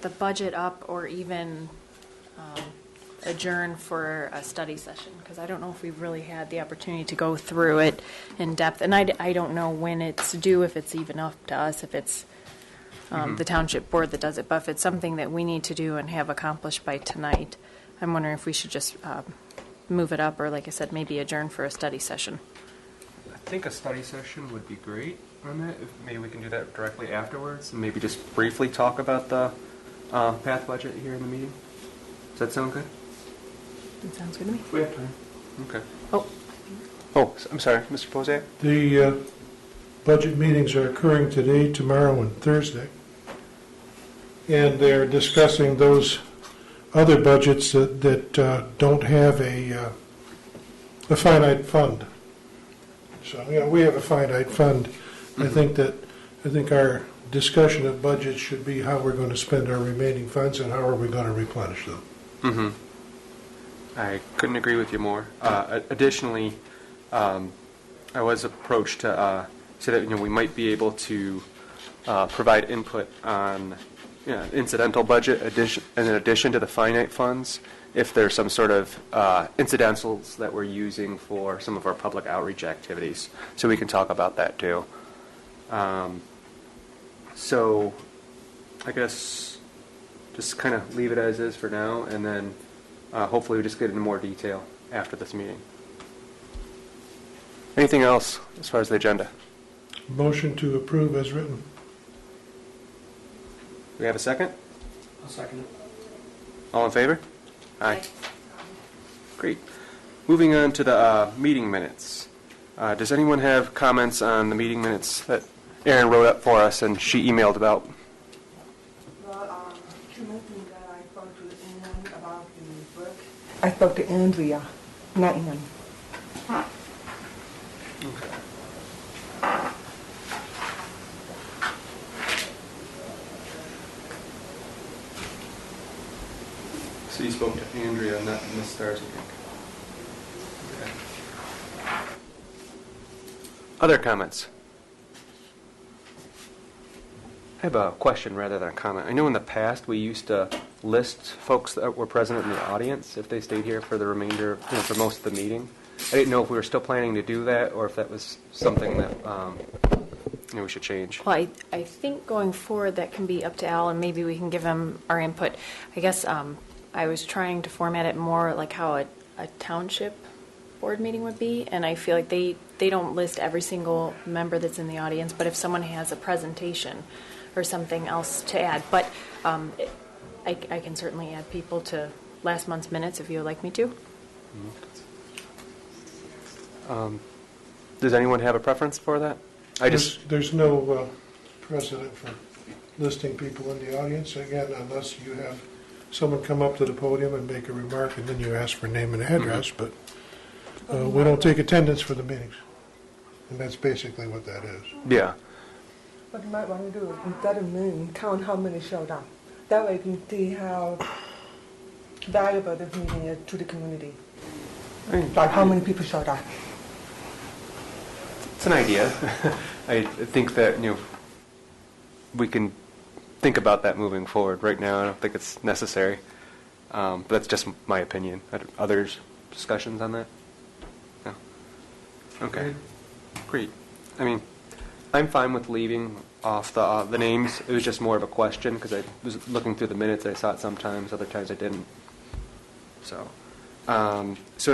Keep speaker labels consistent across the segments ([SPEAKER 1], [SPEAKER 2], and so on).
[SPEAKER 1] the budget up or even adjourn for a study session, because I don't know if we've really had the opportunity to go through it in depth. And I don't know when it's due, if it's even up to us, if it's the township board that does it. But if it's something that we need to do and have accomplished by tonight, I'm wondering if we should just move it up, or like I said, maybe adjourn for a study session.
[SPEAKER 2] I think a study session would be great on that. If maybe we can do that directly afterwards, and maybe just briefly talk about the path budget here in the meeting. Does that sound good?
[SPEAKER 1] That sounds good to me.
[SPEAKER 2] We have time. Okay.
[SPEAKER 1] Oh,
[SPEAKER 2] I'm sorry, Mr. Pozak?
[SPEAKER 3] The budget meetings are occurring today, tomorrow, and Thursday. And they're discussing those other budgets that don't have a finite fund. So, we have a finite fund. I think our discussion of budgets should be how we're going to spend our remaining funds and how are we going to replenish them.
[SPEAKER 2] Mm-hmm. I couldn't agree with you more. Additionally, I was approached to say that we might be able to provide input on incidental budget in addition to the finite funds, if there's some sort of incidentals that we're using for some of our public outreach activities. So we can talk about that too. So I guess just kind of leave it as is for now, and then hopefully we just get into more detail after this meeting. Anything else as far as the agenda?
[SPEAKER 3] Motion to approve as written.
[SPEAKER 2] We have a second?
[SPEAKER 4] I'll second it.
[SPEAKER 2] All in favor? Aye. Great. Moving on to the meeting minutes. Does anyone have comments on the meeting minutes that Erin wrote up for us and she emailed about?
[SPEAKER 5] Well, two meetings that I spoke to Ann about the book. I spoke to Andrea, not Ann.
[SPEAKER 2] Okay. So you spoke to Andrea, not Ms. Starzniak. Okay. Other comments? I have a question rather than a comment. I know in the past we used to list folks that were present in the audience if they stayed here for the remainder, for most of the meeting. I didn't know if we were still planning to do that or if that was something that we should change.
[SPEAKER 1] well, I think going forward that can be up to Al, and maybe we can give him our input. I guess I was trying to format it more like how a township board meeting would be, and I feel like they don't list every single member that's in the audience, but if someone has a presentation or something else to add. But I can certainly add people to last month's minutes if you would like me to.
[SPEAKER 2] Does anyone have a preference for that?
[SPEAKER 3] There's no precedent for listing people in the audience, again, unless you have someone come up to the podium and make a remark, and then you ask for name and address, but we don't take attendance for the meetings. And that's basically what that is.
[SPEAKER 2] Yeah.
[SPEAKER 5] What you might want to do is, instead of meeting, count how many showed up. That way you can see how valuable this meeting is to the community. Like how many people showed up.
[SPEAKER 2] It's an idea. I think that we can think about that moving forward. Right now, I don't think it's necessary. But that's just my opinion. Others discussions on that? No. Okay. Great. I mean, I'm fine with leaving off the names. It was just more of a question because I was looking through the minutes. I saw it sometimes, other times I didn't. So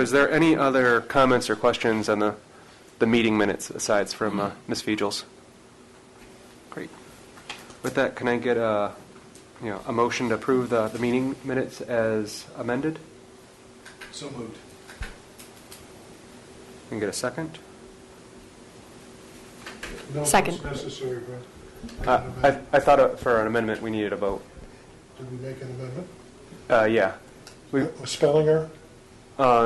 [SPEAKER 2] is there any other comments or questions on the meeting minutes aside from Ms. Fiegels? Great. With that, can I get a motion to approve the meeting minutes as amended?
[SPEAKER 4] So moved.
[SPEAKER 2] Can I get a second?
[SPEAKER 3] No
[SPEAKER 1] Second.
[SPEAKER 3] vote's necessary, Brent.
[SPEAKER 2] I thought for an amendment we needed a vote.
[SPEAKER 3] Did we make an amendment?
[SPEAKER 2] Yeah.
[SPEAKER 3] Was spelling error?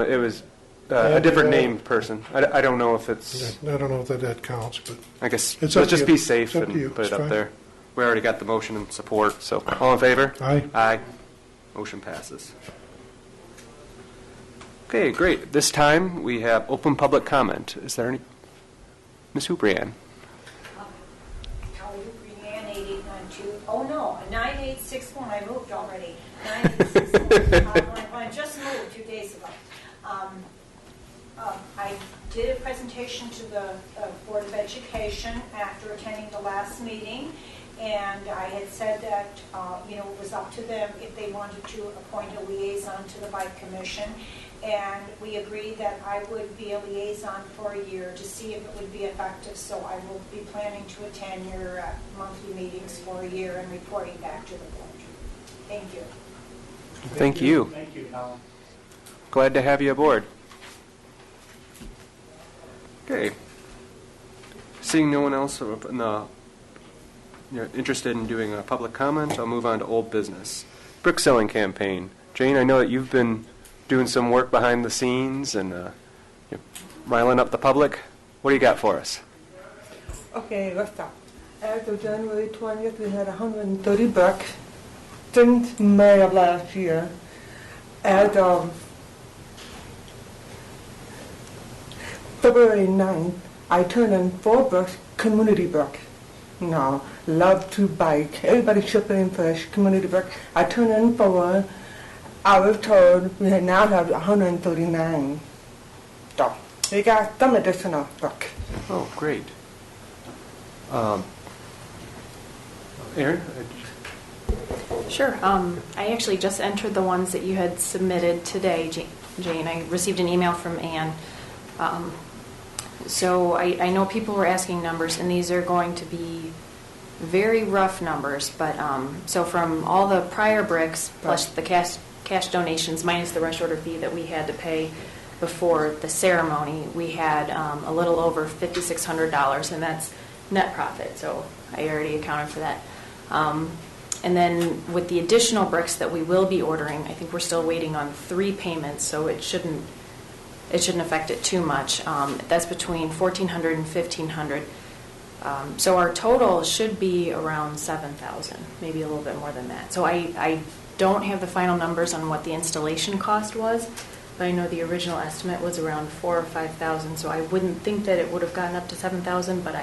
[SPEAKER 2] It was a different named person. I don't know if it's...
[SPEAKER 3] I don't know if that counts, but
[SPEAKER 2] I guess
[SPEAKER 3] It's
[SPEAKER 2] let's
[SPEAKER 3] up to
[SPEAKER 2] just
[SPEAKER 3] you.
[SPEAKER 2] be safe
[SPEAKER 3] It's up to you.
[SPEAKER 2] and put it
[SPEAKER 3] It's
[SPEAKER 2] up
[SPEAKER 3] fine.
[SPEAKER 2] there. We already got the motion and support, so all in favor?
[SPEAKER 3] Aye.
[SPEAKER 2] Aye. Motion passes. Okay, great. This time we have open public comment. Is there any? Ms. Hooprian.
[SPEAKER 6] Kelly Brianne, 8892 Oh, no, 9861, I moved already. 9861, I just moved 2 days ago. I did a presentation to the Board of Education after attending the last meeting, and I had said that, it was up to them if they wanted to appoint a liaison to the Bike Commission, and we agreed that I would be a liaison for a year to see if it would be effective, so I will be planning to attend your monthly meetings for a year and reporting back to the board. Thank you.
[SPEAKER 2] Thank you.
[SPEAKER 4] Thank you, Helen.
[SPEAKER 2] Glad to have you aboard. Okay. Seeing no one else interested in doing a public comment, I'll move on to old business. Brick selling campaign. Jane, I know that you've been doing some work behind the scenes and riling up the public. What do you got for us?
[SPEAKER 5] Okay, let's start. As of January 20th, we had 130 bricks. Since May of last year, as of February 9th, I turned in 4 bricks, community bricks. No, love to bike. Everybody shipping in fresh community brick. I turned in 4. I was told we now have 139. So we got some additional brick.
[SPEAKER 2] Oh, great. Aaron?
[SPEAKER 1] Sure. I actually just entered the ones that you had submitted today, Jane. I received an email from Ann. So I know people were asking numbers, and these are going to be very rough numbers. But so from all the prior bricks, plus the cash donations, minus the rush order fee that we had to pay before the ceremony, we had a little over $5,600, and that's net profit. So I already accounted for that. And then with the additional bricks that we will be ordering, I think we're still waiting on 3 payments, so it shouldn't affect it too much. That's between $1,400 and $1,500. So our total should be around $7,000, maybe a little bit more than that. So I don't have the final numbers on what the installation cost was, but I know the original estimate was around $4,000 or $5,000. So I wouldn't think that it would have gotten up to $7,000, but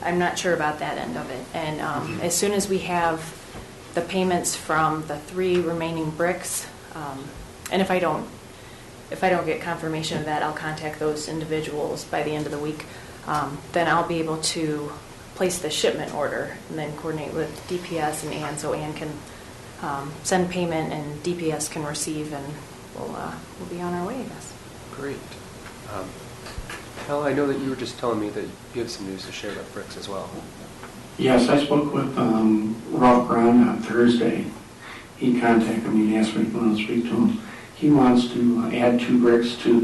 [SPEAKER 1] I'm not sure about that end of it. And as soon as we have the payments from the 3 remaining bricks, and if I don't get confirmation of that, I'll contact those individuals by the end of the week. Then I'll be able to place the shipment order and then coordinate with DPS and Ann, so Ann can send payment and DPS can receive, and we'll be on our way, I guess.
[SPEAKER 2] Great. Hal, I know that you were just telling me that you have some news to share about bricks as well.
[SPEAKER 7] Yes, I spoke with Ralph Brown on Thursday. He contacted me and asked me if I want to speak to him. He wants to add 2 bricks to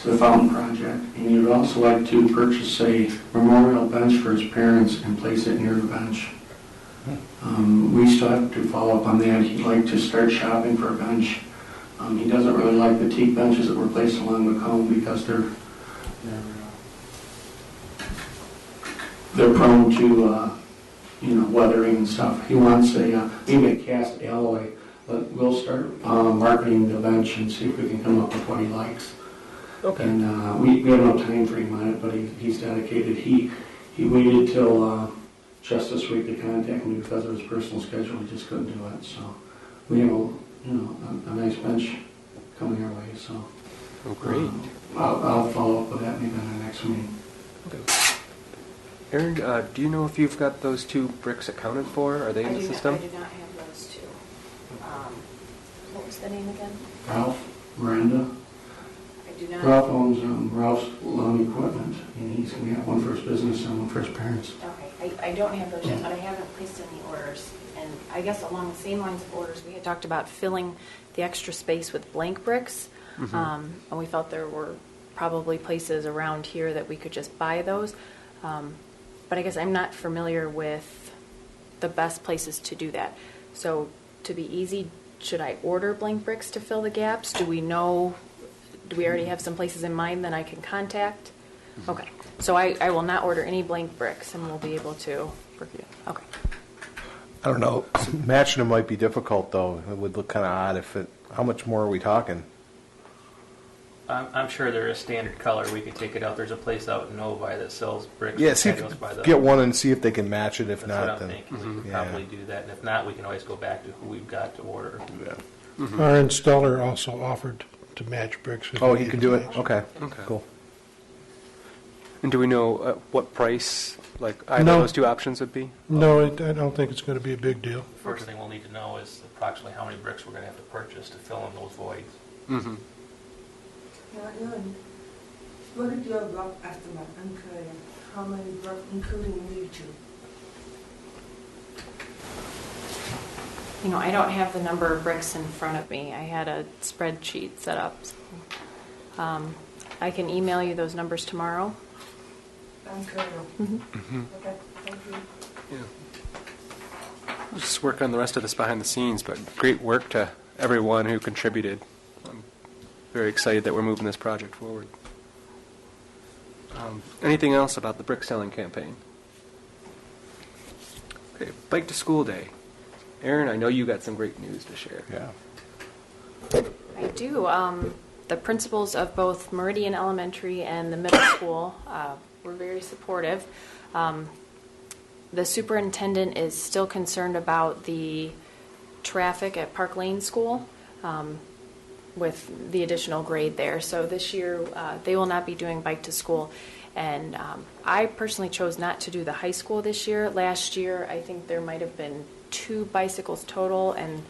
[SPEAKER 7] the fountain project, and he would also like to purchase a memorial bench for his parents and place it near the bench. We still have to follow up on that. He'd like to start shopping for a bench. He doesn't really like the teak benches that were placed along the cone because they're prone to weathering and stuff. He wants maybe a cast alloy, but we'll start marketing the bench and see if we can come up with what he likes.
[SPEAKER 2] Okay.
[SPEAKER 7] And we have no time frame on it, but he's dedicated. He waited till just this week to contact me because of his personal schedule. He just couldn't do it. So we have a nice bench coming our way. So
[SPEAKER 2] great.
[SPEAKER 7] I'll follow up with that maybe in the next meeting.
[SPEAKER 2] Okay. Aaron, do you know if you've got those 2 bricks accounted for? Are they in the system?
[SPEAKER 1] I do not have those 2. What was the name again?
[SPEAKER 7] Ralph, Miranda.
[SPEAKER 1] I do not.
[SPEAKER 7] Ralph owns Ralph's Lawn Equipment, and he's going to have one for his business and one for his parents.
[SPEAKER 1] Okay, I don't have those yet, but I haven't placed any orders. And I guess along the same lines of orders, we had talked about filling the extra space with blank bricks. And we felt there were probably places around here that we could just buy those. But I guess I'm not familiar with the best places to do that. So to be easy, should I order blank bricks to fill the gaps? Do we already have some places in mind that I can contact? Okay, so I will not order any blank bricks, and we'll be able to review. Okay.
[SPEAKER 8] I don't know. Matching them might be difficult, though. It would look kind of odd if it. How much more are we talking?
[SPEAKER 9] I'm sure there is standard color. We could take it out. There's a place out in Novi that sells bricks.
[SPEAKER 8] Yeah,
[SPEAKER 9] that
[SPEAKER 8] see if
[SPEAKER 9] goes by the,
[SPEAKER 8] get one and see if they can match it. If
[SPEAKER 9] that's
[SPEAKER 8] not,
[SPEAKER 9] what I'm
[SPEAKER 8] then
[SPEAKER 9] thinking. We could
[SPEAKER 8] yeah.
[SPEAKER 9] probably do that. And if not, we can always go back to who we've got to order.
[SPEAKER 8] Yeah.
[SPEAKER 3] Our installer also offered to match bricks. if
[SPEAKER 8] Oh,
[SPEAKER 3] we
[SPEAKER 8] he can
[SPEAKER 3] needed
[SPEAKER 8] do it.
[SPEAKER 3] to.
[SPEAKER 8] Okay.
[SPEAKER 2] Okay.
[SPEAKER 8] Cool.
[SPEAKER 2] And do we know what price, like, either
[SPEAKER 3] No.
[SPEAKER 2] of those two options would be?
[SPEAKER 3] No, I don't think it's going to be a big deal.
[SPEAKER 9] First thing we'll need to know is approximately how many bricks we're going to have to purchase to fill in those voids.
[SPEAKER 2] Mm-hmm.
[SPEAKER 5] What is your rough estimate, including how many bricks, including you two?
[SPEAKER 1] You know, I don't have the number of bricks in front of me. I had a spreadsheet set up. So, I can email you those numbers tomorrow.
[SPEAKER 5] Okay, thank you.
[SPEAKER 2] Yeah. We'll just work on the rest of this behind the scenes, but great work to everyone who contributed. I'm very excited that we're moving this project forward. Anything else about the brick selling campaign? Okay, Bike to School Day. Aaron, I know you got some great news to share.
[SPEAKER 8] Yeah.
[SPEAKER 1] I do. The principals of both Meridian Elementary and the middle school were very supportive. The superintendent is still concerned about the traffic at Park Lane School with the additional grade there. So this year they will not be doing Bike to School. And I personally chose not to do the high school this year. Last year, I think there might have been 2 bicycles total, and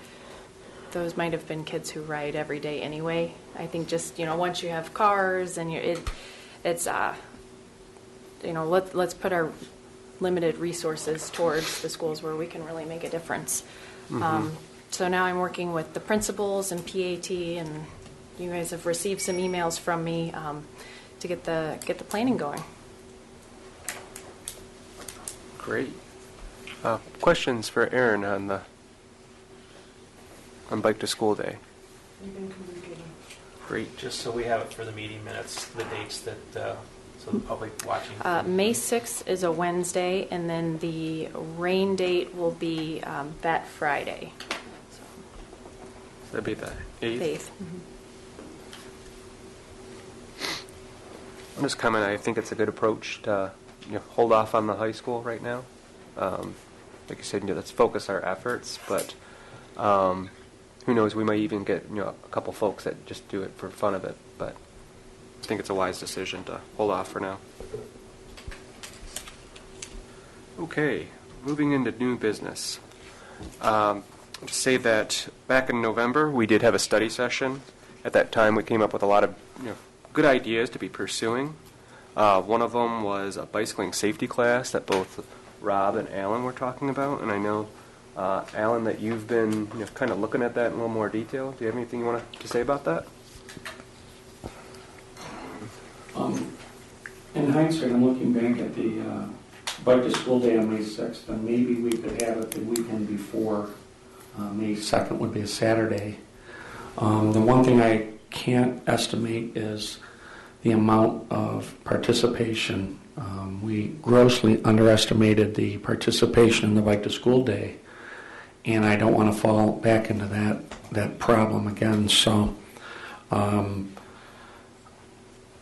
[SPEAKER 1] those might have been kids who ride every day anyway. I think just, once you have cars and let's put our limited resources towards the schools where we can really make a difference.
[SPEAKER 2] Mm-hmm.
[SPEAKER 1] So now I'm working with the principals and PAT, and you guys have received some emails from me to get the planning going.
[SPEAKER 2] Great. Questions for Aaron on Bike to School Day?
[SPEAKER 5] You've been communicating.
[SPEAKER 2] Great.
[SPEAKER 9] Just so we have it for the meeting minutes, the dates that, so the public watching.
[SPEAKER 1] May 6th is a Wednesday, and then the rain date will be that Friday. So,
[SPEAKER 2] That'd be the 8th?
[SPEAKER 1] 8th. Mm-hmm.
[SPEAKER 2] I'm just comment, I think it's a good approach to hold off on the high school right now. Like you said, let's focus our efforts, but who knows, we might even get a couple folks that just do it for fun of it, but I think it's a wise decision to hold off for now. Okay, moving into new business. To say that back in November we did have a study session. At that time we came up with a lot of good ideas to be pursuing. One of them was a bicycling safety class that both Rob and Alan were talking about, and I know Alan, that you've been kind of looking at that in a little more detail. Do you have anything you want to say about that?
[SPEAKER 7] In hindsight, I'm looking back at the Bike to School Day on May 6th, and maybe we could have it the weekend before. May 2nd would be a Saturday. The one thing I can't estimate is the amount of participation. We grossly underestimated the participation in the Bike to School Day, and I don't want to fall back into that problem again. So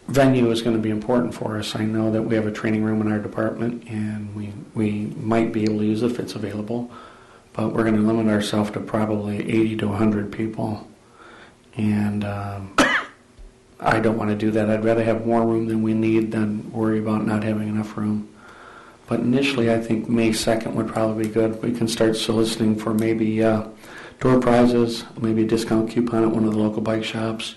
[SPEAKER 7] venue is going to be important for us. I know that we have a training room in our department, and we might be able to use it if it's available, but we're going to limit ourselves to probably 80 to 100 people. And I don't want to do that. I'd rather have more room than we need than worry about not having enough room. But initially, I think May 2nd would probably be good. We can start soliciting for maybe door prizes, maybe a discount coupon at one of the local bike shops,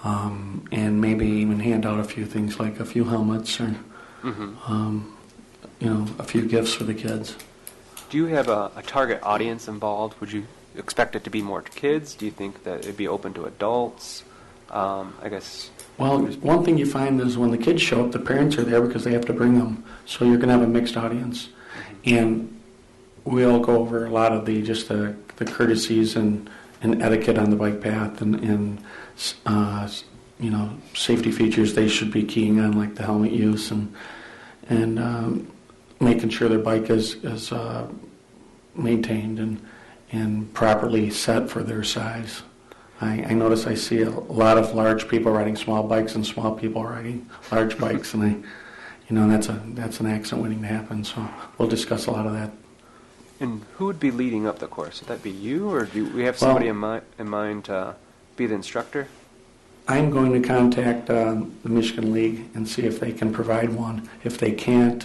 [SPEAKER 7] and maybe even hand out a few things like a few helmets or, a few gifts for the kids.
[SPEAKER 2] Do you have a target audience involved? Would you expect it to be more kids? Do you think that it'd be open to adults? I guess.
[SPEAKER 7] Well, one thing you find is when the kids show up, the parents are there because they have to bring them. So you're going to have a mixed audience. And we'll go over a lot of the courtesies and etiquette on the bike path and safety features they should be keying on, like the helmet use and making sure their bike is maintained and properly set for their size. I notice I see a lot of large people riding small bikes and small people riding large bikes, and that's an accident waiting to happen. So we'll discuss a lot of that.
[SPEAKER 2] And who would be leading up the course? Would that be you, or do we have somebody in mind to be the instructor?
[SPEAKER 7] I'm going to contact the Michigan League and see if they can provide one. If they can't,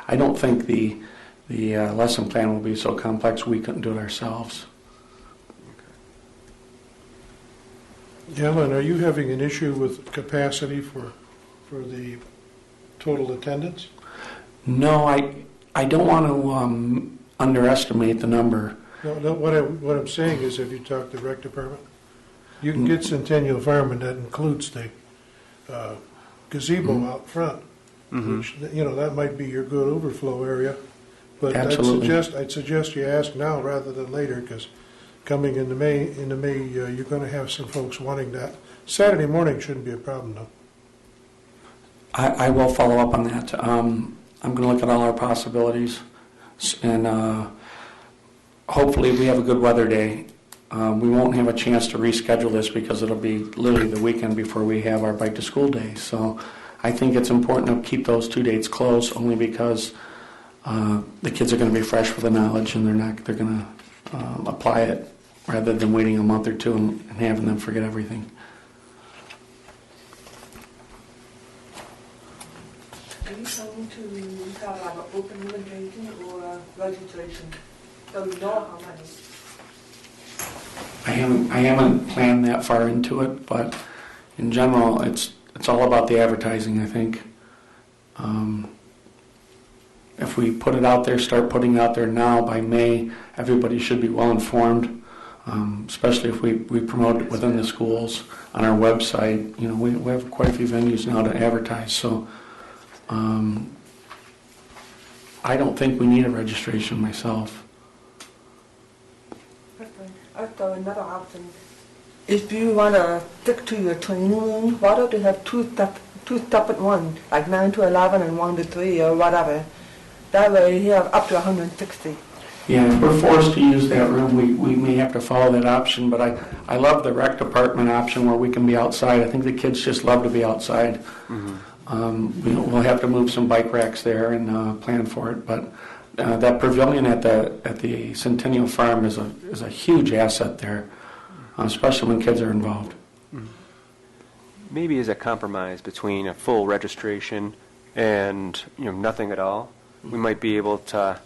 [SPEAKER 7] I don't think the lesson plan will be so complex we couldn't do it ourselves.
[SPEAKER 3] Ellen, are you having an issue with capacity for the total attendance?
[SPEAKER 7] No, I don't want to underestimate the number.
[SPEAKER 3] No, what I'm saying is, if you talk to the rec department, you can get Centennial Farm, and that includes the gazebo out front, which, that might be your good overflow area. But
[SPEAKER 7] Absolutely.
[SPEAKER 3] I'd suggest you ask now rather than later, because coming into May, you're going to have some folks wanting that. Saturday morning shouldn't be a problem, though.
[SPEAKER 7] I will follow up on that. I'm going to look at all our possibilities, and hopefully we have a good weather day. We won't have a chance to reschedule this because it'll be literally the weekend before we have our bike to school day. So I think it's important to keep those 2 dates close, only because the kids are going to be fresh with the knowledge, and they're going to apply it rather than waiting a month or two and having them forget everything.
[SPEAKER 5] Are you planning to have like an open invitation or registration? So we know how many.
[SPEAKER 7] I haven't planned that far into it, but in general, it's all about the advertising, I think. If we put it out there, start putting it out there now, by May, everybody should be well informed, especially if we promote it within the schools on our website. We have quite a few venues now to advertise, so I don't think we need a registration myself.
[SPEAKER 5] I thought another option. If you want to stick to your training room, why don't you have two separate ones, like 9 to 11 and 1 to 3 or whatever? That way you have up to 160.
[SPEAKER 7] Yeah, if we're forced to use that room, we may have to follow that option, but I love the rec department option where we can be outside. I think the kids just love to be outside. Mm-hmm. We'll have to move some bike racks there and plan for it, but that pavilion at the Centennial Farm is a huge asset there, especially when kids are involved.
[SPEAKER 2] Maybe as a compromise between a full registration and nothing at all, we might be able to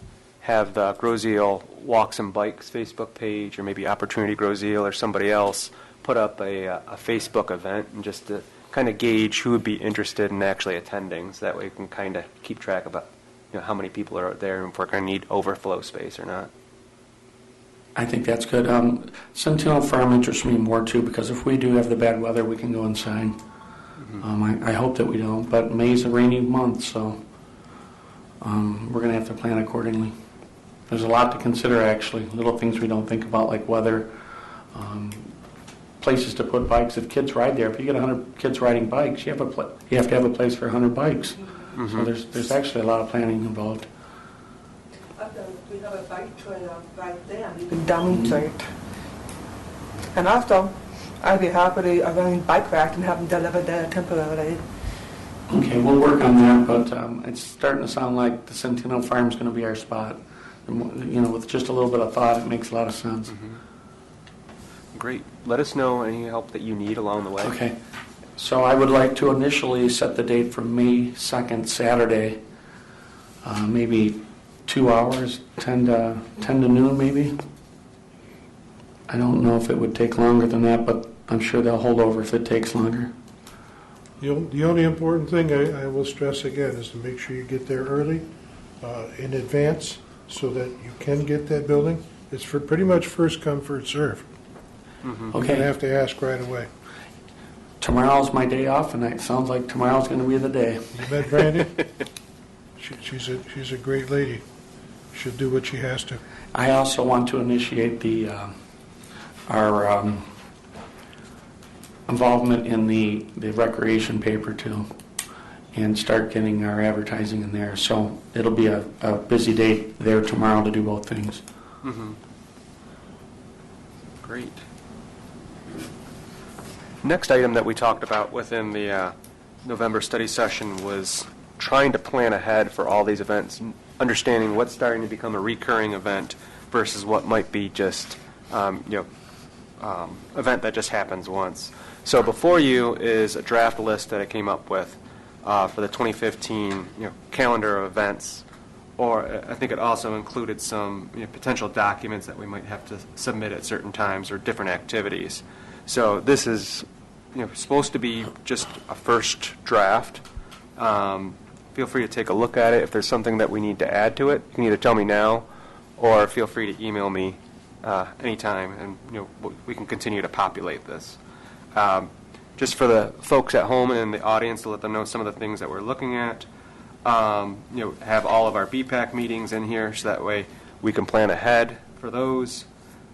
[SPEAKER 2] have the Grozeal Walks and Bikes Facebook page, or maybe Opportunity Grozeal or somebody else put up a Facebook event, and just to kind of gauge who would be interested in actually attending, so that way we can kind of keep track about how many people are out there and if we're going to need overflow space or not.
[SPEAKER 7] I think that's good. Centennial Farm interests me more too, because if we do have the bad weather, we can go inside. Mm-hmm. I hope that we don't, but May's a rainy month, so we're going to have to plan accordingly. There's a lot to consider, actually, little things we don't think about, like weather, places to put bikes. If kids ride there, if you get 100 kids riding bikes, you have to have a place for 100 bikes. Mm-hmm. So there's actually a lot of planning involved.
[SPEAKER 5] We have a bike trail right there. You can demonstrate. And also, I'd be happy to arrange bike racks and have them delivered there temporarily.
[SPEAKER 7] Okay, we'll work on that, but it's starting to sound like the Centennial Farm is going to be our spot. And, with just a little bit of thought, it makes a lot of sense.
[SPEAKER 2] Mm-hmm. Great. Let us know any help that you need along the way.
[SPEAKER 7] Okay. So I would like to initially set the date for May 2nd, Saturday, maybe 2 hours, 10 to noon maybe. I don't know if it would take longer than that, but I'm sure they'll hold over if it takes longer.
[SPEAKER 3] The only important thing I will stress again is to make sure you get there early, in advance, so that you can get that building. It's for pretty much first come, first serve.
[SPEAKER 7] Mm-hmm.
[SPEAKER 3] You're
[SPEAKER 7] Okay.
[SPEAKER 3] going to have to ask right away.
[SPEAKER 7] Tomorrow's my day off, and it sounds like tomorrow's going to be the day.
[SPEAKER 3] You met Brandy? She's a great lady. She'll do what she has to.
[SPEAKER 7] I also want to initiate our involvement in the recreation paper too, and start getting our advertising in there. So it'll be a busy day there tomorrow to do both things.
[SPEAKER 2] Mm-hmm. Great. Next item that we talked about within the November study session was trying to plan ahead for all these events, understanding what's starting to become a recurring event versus what might be just event that just happens once. So before you is a draft list that I came up with for the 2015 calendar of events, or I think it also included some potential documents that we might have to submit at certain times or different activities. So this is supposed to be just a first draft. Feel free to take a look at it. If there's something that we need to add to it, you can either tell me now or feel free to email me anytime, and we can continue to populate this. Just for the folks at home and in the audience to let them know some of the things that we're looking at. Have all of our BPAC meetings in here so that way we can plan ahead for those.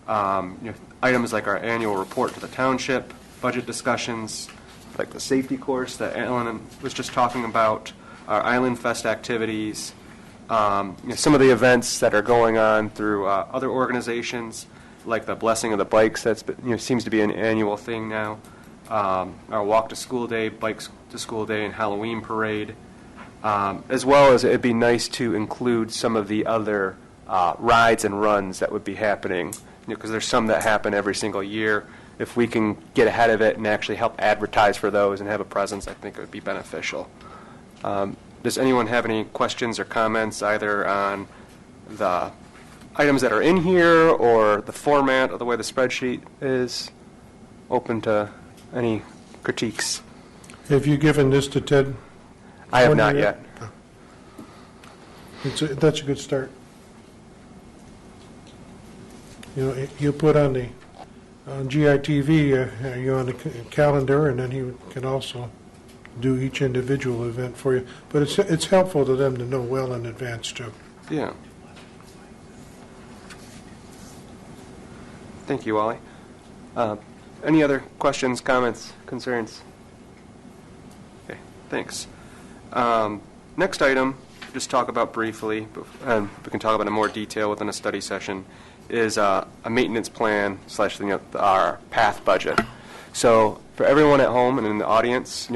[SPEAKER 2] Items like our annual report to the township, budget discussions, like the safety course that Alan was just talking about, our Island Fest activities, some of the events that are going on through other organizations, like the Blessing of the Bikes, that's seems to be an annual thing now. Our Walk to School Day, Bikes to School Day, and Halloween Parade. As well as it'd be nice to include some of the other rides and runs that would be happening, because there's some that happen every single year. If we can get ahead of it and actually help advertise for those and have a presence, I think it would be beneficial. Does anyone have any questions or comments either on the items that are in here or the format or the way the spreadsheet is? Open to any critiques.
[SPEAKER 3] Have you given this to Ted?
[SPEAKER 2] I have not yet.
[SPEAKER 3] That's a good start. You put on the GITV, you're on the calendar, and then he can also do each individual event for you. But it's helpful to them to know well in advance, too.
[SPEAKER 2] Yeah. Thank you, Wally. Any other questions, comments, concerns? Okay, thanks. Next item, just talk about briefly, and we can talk about it in more detail within a study session, is a maintenance plan / our path budget. So for everyone at home and in the audience,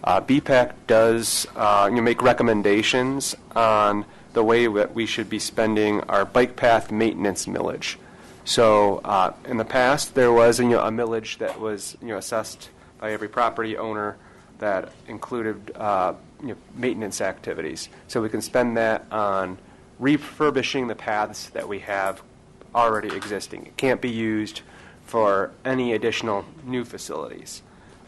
[SPEAKER 2] BPAC does make recommendations on the way that we should be spending our bike path maintenance millage. So in the past, there was a millage that was assessed by every property owner that included maintenance activities. So we can spend that on refurbishing the paths that we have already existing. It can't be used for any additional new facilities.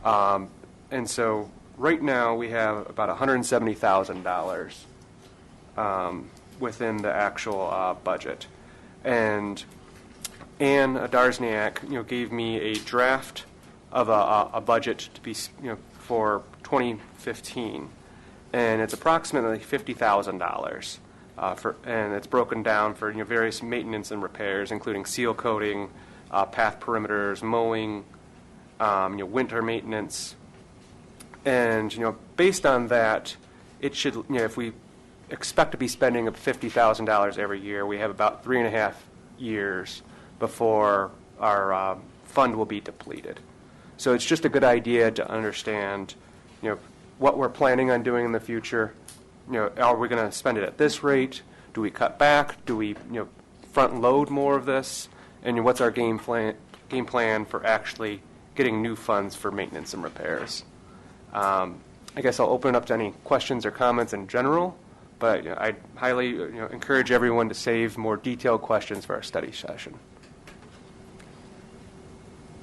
[SPEAKER 2] And so right now we have about $170,000 within the actual budget. And Ann Darzniak, gave me a draft of a budget to be, for 2015, and it's approximately $50,000. And it's broken down for various maintenance and repairs, including seal coating, path perimeters, mowing, winter maintenance, and based on that, it should if we expect to be spending $50,000 every year, we have about 3.5 years before our fund will be depleted. So it's just a good idea to understand, what we're planning on doing in the future. Are we going to spend it at this rate? Do we cut back? Do we, front load more of this? And what's our game plan for actually getting new funds for maintenance and repairs? I guess I'll open it up to any questions or comments in general, but I highly encourage everyone to save more detailed questions for our study session.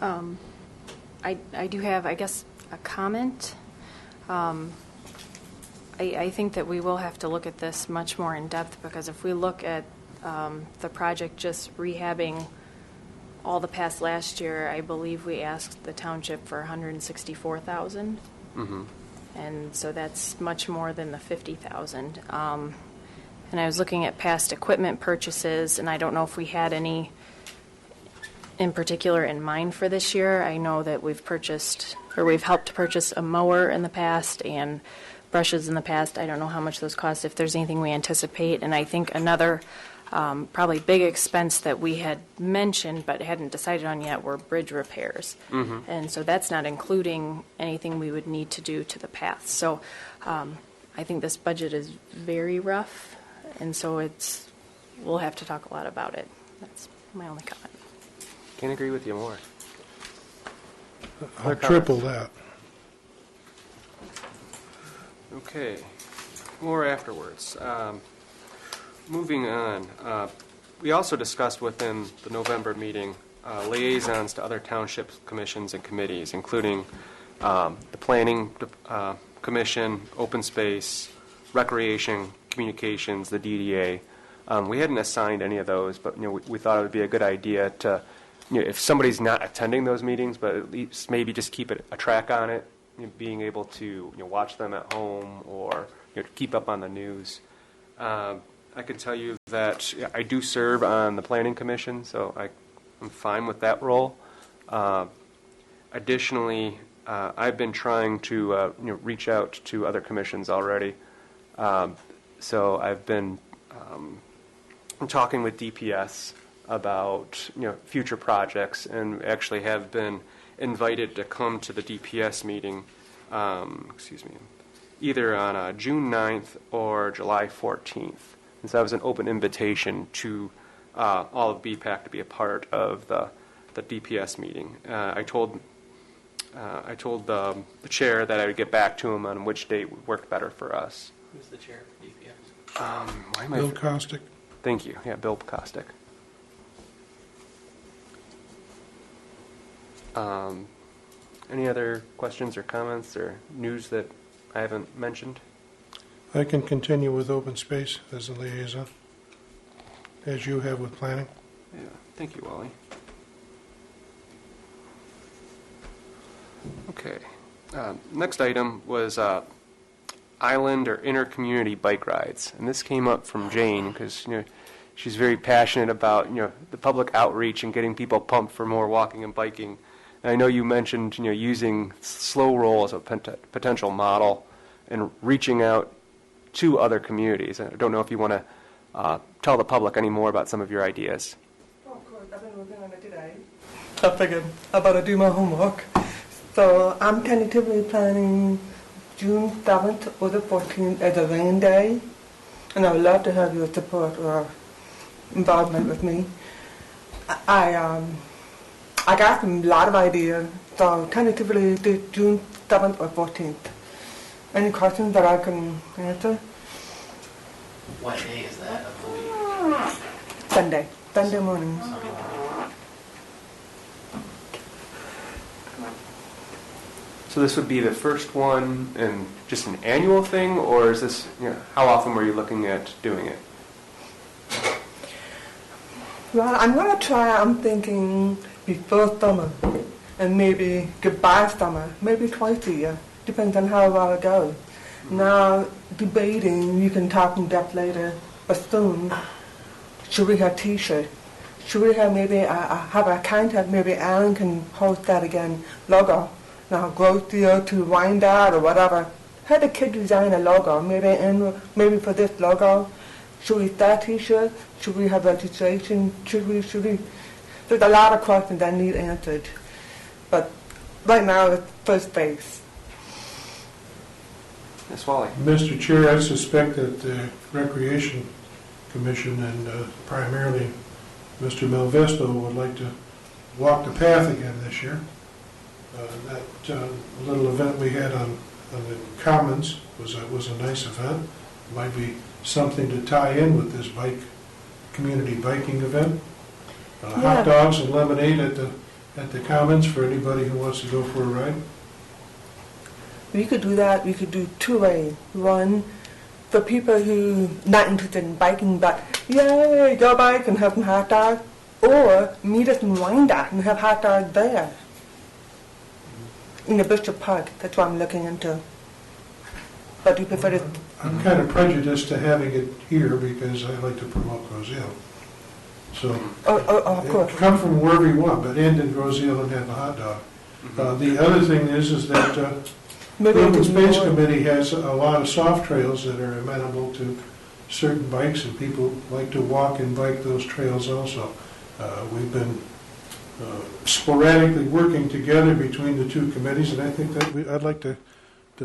[SPEAKER 1] I do have, I guess, a comment. I think that we will have to look at this much more in depth, because if we look at the project just rehabbing all the past last year, I believe we asked the township for $164,000.
[SPEAKER 2] Mm-hmm.
[SPEAKER 1] And so that's much more than the $50,000. And I was looking at past equipment purchases, and I don't know if we had any in particular in mind for this year. I know that we've purchased, or we've helped purchase a mower in the past and brushes in the past. I don't know how much those cost, if there's anything we anticipate. And I think another Probably big expense that we had mentioned but hadn't decided on yet were bridge repairs. And so that's not including anything we would need to do to the path. So I think this budget is very rough, and so we'll have to talk a lot about it. That's my only comment.
[SPEAKER 2] Can't agree with you more.
[SPEAKER 3] I'll triple that.
[SPEAKER 2] Okay, more afterwards. Moving on, we also discussed within the November meeting liaisons to other township commissions and committees, including the Planning Commission, Open Space, Recreation, Communications, the DDA. We hadn't assigned any of those, but we thought it would be a good idea to, if somebody's not attending those meetings, but at least maybe just keep a track on it, being able to watch them at home or keep up on the news. I can tell you that I do serve on the Planning Commission, so I'm fine with that role. Additionally, I've been trying to reach out to other commissions already. So I've been talking with DPS about future projects, and actually have been invited to come to the DPS meeting. Either on June 9th or July 14th. And so that was an open invitation to all of BPAC to be a part of the DPS meeting. I told the chair that I would get back to him on which date would work better for us.
[SPEAKER 9] Who's the chair of DPS?
[SPEAKER 3] Bill Costick.
[SPEAKER 2] Thank you. Yeah, Bill Costick. Any other questions or comments or news that I haven't mentioned?
[SPEAKER 3] I can continue with open space as a liaison, as you have with planning.
[SPEAKER 2] Yeah, thank you, Wally. Okay. Next item was island or inter-community bike rides, and this came up from Jane because she's very passionate about the public outreach and getting people pumped for more walking and biking. And I know you mentioned using slow roll as a potential model and reaching out to other communities. I don't know if you want to tell the public any more about some of your ideas.
[SPEAKER 5] Oh, of course. I've been working on it today. I figured I better do my homework. So I'm tentatively planning June 7th or the 14th as a rain day. And I would love to have your support or involvement with me. I got a lot of ideas. So tentatively June 7th or 14th. Any questions that I can answer?
[SPEAKER 9] What day is that of the week?
[SPEAKER 5] Sunday mornings.
[SPEAKER 2] So this would be the first one and just an annual thing, or is this, how often were you looking at doing it?
[SPEAKER 5] Well, I'm going to try, I'm thinking before summer and maybe goodbye summer, maybe twice a year. Depends on how well it goes. Now, debating, you can talk in depth later, but soon, should we have T-shirts? Should we have maybe have a contact, maybe Alan can post that again, logo. Now, growth deal to wind out or whatever. Have the kid design a logo, maybe for this logo. Should we start T-shirts? Should we have registration? Should we? There's a lot of questions that need answered. But right now, it's first base.
[SPEAKER 2] Yes, Wally.
[SPEAKER 3] Mr. Chair, I suspect that the Recreation Commission and primarily Mr. Melvesto would like to walk the path again this year. That little event we had on the Commons was a nice event. Might be something to tie in with this community biking event. Hot dogs and lemonade at the Commons for anybody who wants to go for a ride.
[SPEAKER 5] We could do that. We could do two ways. One, for people who not interested in biking, but yay, go bike and have some hot dogs. Or meet us in Wyandotte and have hot dogs there. In the Bishop Park. That's what I'm looking into. But do you prefer to...
[SPEAKER 3] I'm kind of prejudiced to having it here because I like to promote Roselle. So,
[SPEAKER 5] of course.
[SPEAKER 3] Come from wherever you want, but end in Roselle and have a hot dog. The other thing is that the Open Space Committee has a lot of soft trails that are amenable to certain bikes, and people like to walk and bike those trails also. We've been sporadically working together between the two committees, and I think that I'd like to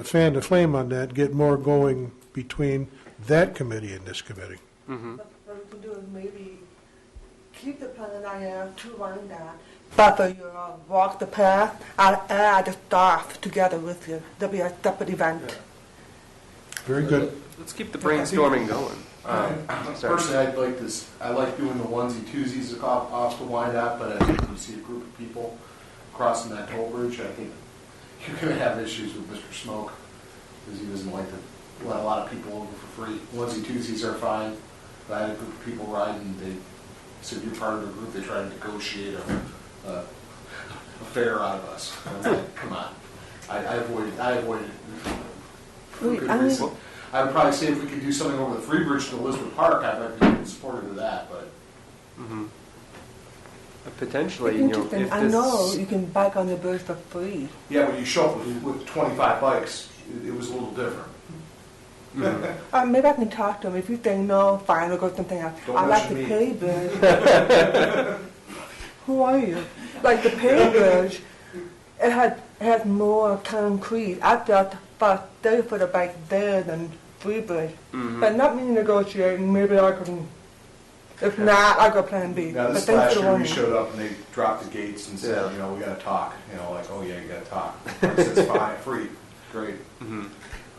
[SPEAKER 3] fan the flame on that, get more going between that committee and this committee.
[SPEAKER 2] Mm-hmm.
[SPEAKER 5] What we can do is maybe keep the plan I have to run that, but for you walk the path, I'll add the staff together with you. There'll be a separate event.
[SPEAKER 3] Very good.
[SPEAKER 2] Let's keep the brainstorming going. Sorry.
[SPEAKER 8] Personally, I like doing the onesie twosies off the Wyandotte, but I think when you see a group of people crossing that toll bridge, I think you're going to have issues with Mr. Smoke, because he doesn't like to let a lot of people over for free. Onesie twosies are fine, but I had a group of people ride, and they said, you're part of the group, they try to negotiate a fare out of us. I'm like, come on. I avoided it. For good reason. I would probably say if we could do something over the Free Bridge to Elizabeth Park, I might be supportive of that, but.
[SPEAKER 2] Mm-hmm. Potentially,
[SPEAKER 5] It's interesting. I know you can bike on the bridge for free.
[SPEAKER 8] Yeah, when you show up with 25 bikes, it was a little different.
[SPEAKER 2] Mm-hmm.
[SPEAKER 5] Maybe I can talk to him. If you think no, fine, we'll go something else.
[SPEAKER 8] Don't
[SPEAKER 5] I like the
[SPEAKER 8] mention me.
[SPEAKER 5] pay bridge. Who are you? Like the pay bridge, it had more concrete. I felt about 30 foot of bike there than Free Bridge.
[SPEAKER 2] Mm-hmm.
[SPEAKER 5] But not me negotiating. Maybe I can. If not, I'll go plan B.
[SPEAKER 8] Now, this
[SPEAKER 5] But thanks
[SPEAKER 8] last
[SPEAKER 5] for the
[SPEAKER 8] year we
[SPEAKER 5] warning.
[SPEAKER 8] showed up and they dropped the gates and said,
[SPEAKER 2] Yeah.
[SPEAKER 8] we got to talk. Like, oh yeah, you got to talk. I said, it's fine, free, great.
[SPEAKER 2] Mm-hmm.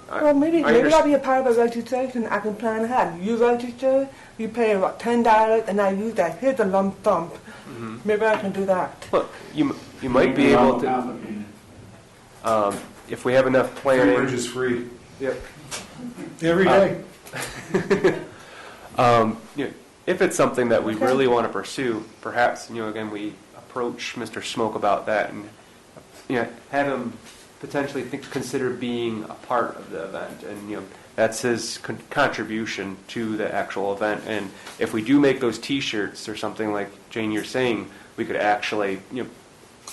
[SPEAKER 5] Well, maybe
[SPEAKER 2] I
[SPEAKER 5] I'll be a part of a registration. I can plan ahead. You register, you pay about $10, and I use that. Here's a lump sum.
[SPEAKER 2] Mm-hmm.
[SPEAKER 5] Maybe I can do that.
[SPEAKER 2] Look, you might be able to, if we have enough
[SPEAKER 8] Free
[SPEAKER 2] planning.
[SPEAKER 8] Bridge is free.
[SPEAKER 2] Yep.
[SPEAKER 3] Every day.
[SPEAKER 2] You know, if it's something that we really want to pursue, perhaps, again, we approach Mr. Smoke about that and, have him potentially consider being a part of the event. And, that's his contribution to the actual event. And if we do make those T-shirts or something like Jane, you're saying, we could actually,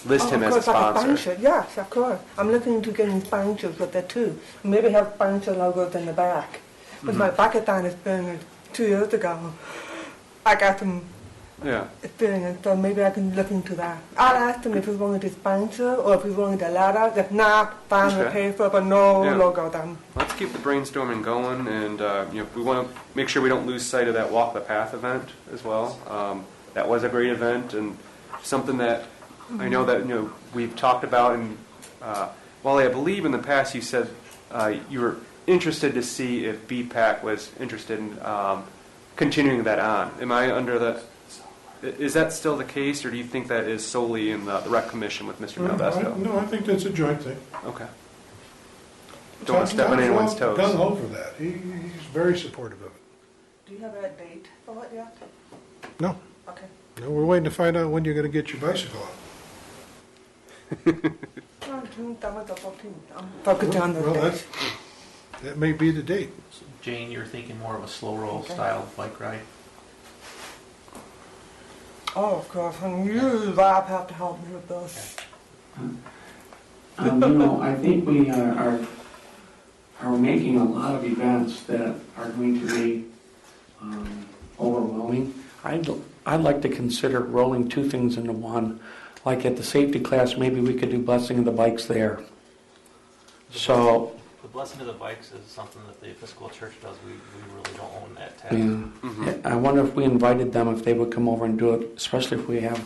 [SPEAKER 2] list him as a
[SPEAKER 5] Of course, like a
[SPEAKER 2] sponsor.
[SPEAKER 5] sponsor. Yes, of course. I'm looking into getting sponsors with that too. Maybe have sponsor logos in the back. But my backathon experience 2 years ago, I got some
[SPEAKER 2] Yeah.
[SPEAKER 5] experience, so maybe I can look into that. I'll ask them if he's willing to sponsor or if he's willing to ladder. If not, fine, we'll
[SPEAKER 2] Okay.
[SPEAKER 5] pay for it, but no
[SPEAKER 2] Yeah.
[SPEAKER 5] logo then.
[SPEAKER 2] Let's keep the brainstorming going, and we want to make sure we don't lose sight of that Walk the Path event as well. That was a great event, and something that I know that we've talked about. And Wally, I believe in the past you said you were interested to see if BPAC was interested in continuing that on. Am I under the? Is that still the case, or do you think that is solely in the rec commission with Mr. Malvesto?
[SPEAKER 3] No, I think that's a joint thing.
[SPEAKER 2] Okay. Don't want to step on anyone's toes.
[SPEAKER 3] Gung ho for that. He's very supportive of it.
[SPEAKER 5] Do you have a date for it yet?
[SPEAKER 3] No,
[SPEAKER 5] Okay.
[SPEAKER 3] no, we're waiting to find out when you're going to get your bicycle out.
[SPEAKER 5] June 7th or 14th. I'm focused on those
[SPEAKER 3] Well,
[SPEAKER 5] days.
[SPEAKER 3] that may be the date.
[SPEAKER 9] Jane, you're thinking more of a slow roll
[SPEAKER 5] Okay.
[SPEAKER 9] style bike ride?
[SPEAKER 5] Oh, of course. And you, Rob, have to help me with this.
[SPEAKER 7] I think we are making a lot of events that are going to be overwhelming. I'd like to consider rolling two things into one. Like at the safety class, maybe we could do blessing of the bikes there. So,
[SPEAKER 9] The blessing of the bikes is something that the Episcopal Church does. We really don't own that task.
[SPEAKER 2] Mm-hmm.
[SPEAKER 7] I wonder if we invited them, if they would come over and do it, especially if we have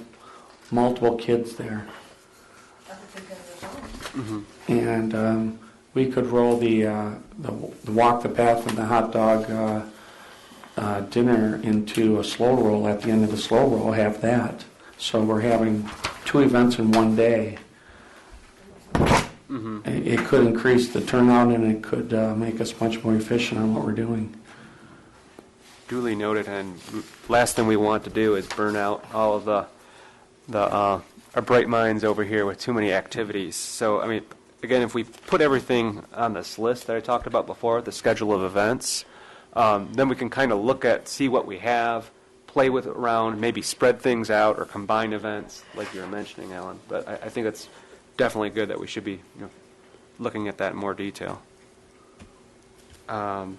[SPEAKER 7] multiple kids there.
[SPEAKER 5] I could take care of your phone.
[SPEAKER 2] Mm-hmm.
[SPEAKER 7] And we could roll the walk the path and the hot dog dinner into a slow roll at the end of the slow roll, have that. So we're having two events in one day.
[SPEAKER 2] Mm-hmm.
[SPEAKER 7] It could increase the turnout and it could make us much more efficient on what we're doing.
[SPEAKER 2] Duly noted. And last thing we want to do is burn out all of our bright minds over here with too many activities. So, I mean, again, if we put everything on this list that I talked about before, the schedule of events, then we can kind of see what we have, play with it around, maybe spread things out or combine events, like you were mentioning, Alan. But I think it's definitely good that we should be looking at that in more detail.
[SPEAKER 5] Kind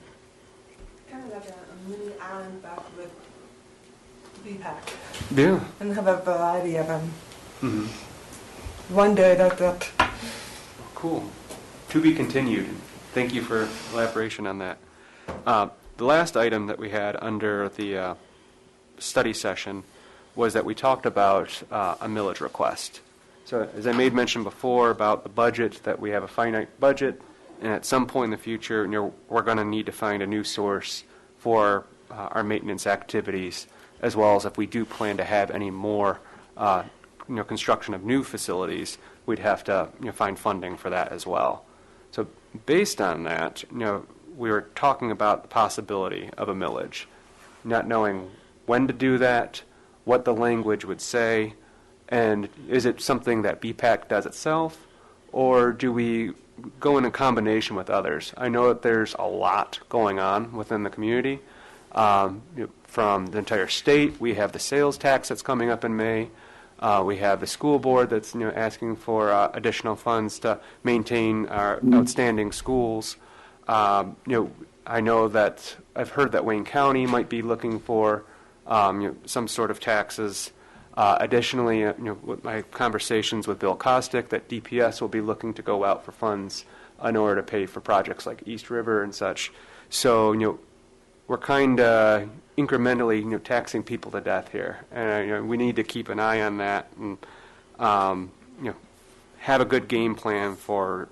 [SPEAKER 5] of like a community island back with BPAC
[SPEAKER 2] Yeah.
[SPEAKER 5] and have a variety of them.
[SPEAKER 2] Mm-hmm.
[SPEAKER 5] One day that
[SPEAKER 2] Cool. To be continued. Thank you for elaboration on that. The last item that we had under the study session was that we talked about a millage request. So as I made mention before about the budget, that we have a finite budget, and at some point in the future, we're going to need to find a new source for our maintenance activities, as well as if we do plan to have any more construction of new facilities, we'd have to find funding for that as well. So based on that, we were talking about the possibility of a millage, not knowing when to do that, what the language would say, and is it something that BPAC does itself, or do we go in a combination with others? I know that there's a lot going on within the community. From the entire state, we have the sales tax that's coming up in May. We have the school board that's asking for additional funds to maintain our outstanding schools. I know that I've heard that Wayne County might be looking for some sort of taxes. Additionally, with my conversations with Bill Kostick, that DPS will be looking to go out for funds in order to pay for projects like East River and such. So, we're kind of incrementally, taxing people to death here, and we need to keep an eye on that and, have a good game plan for,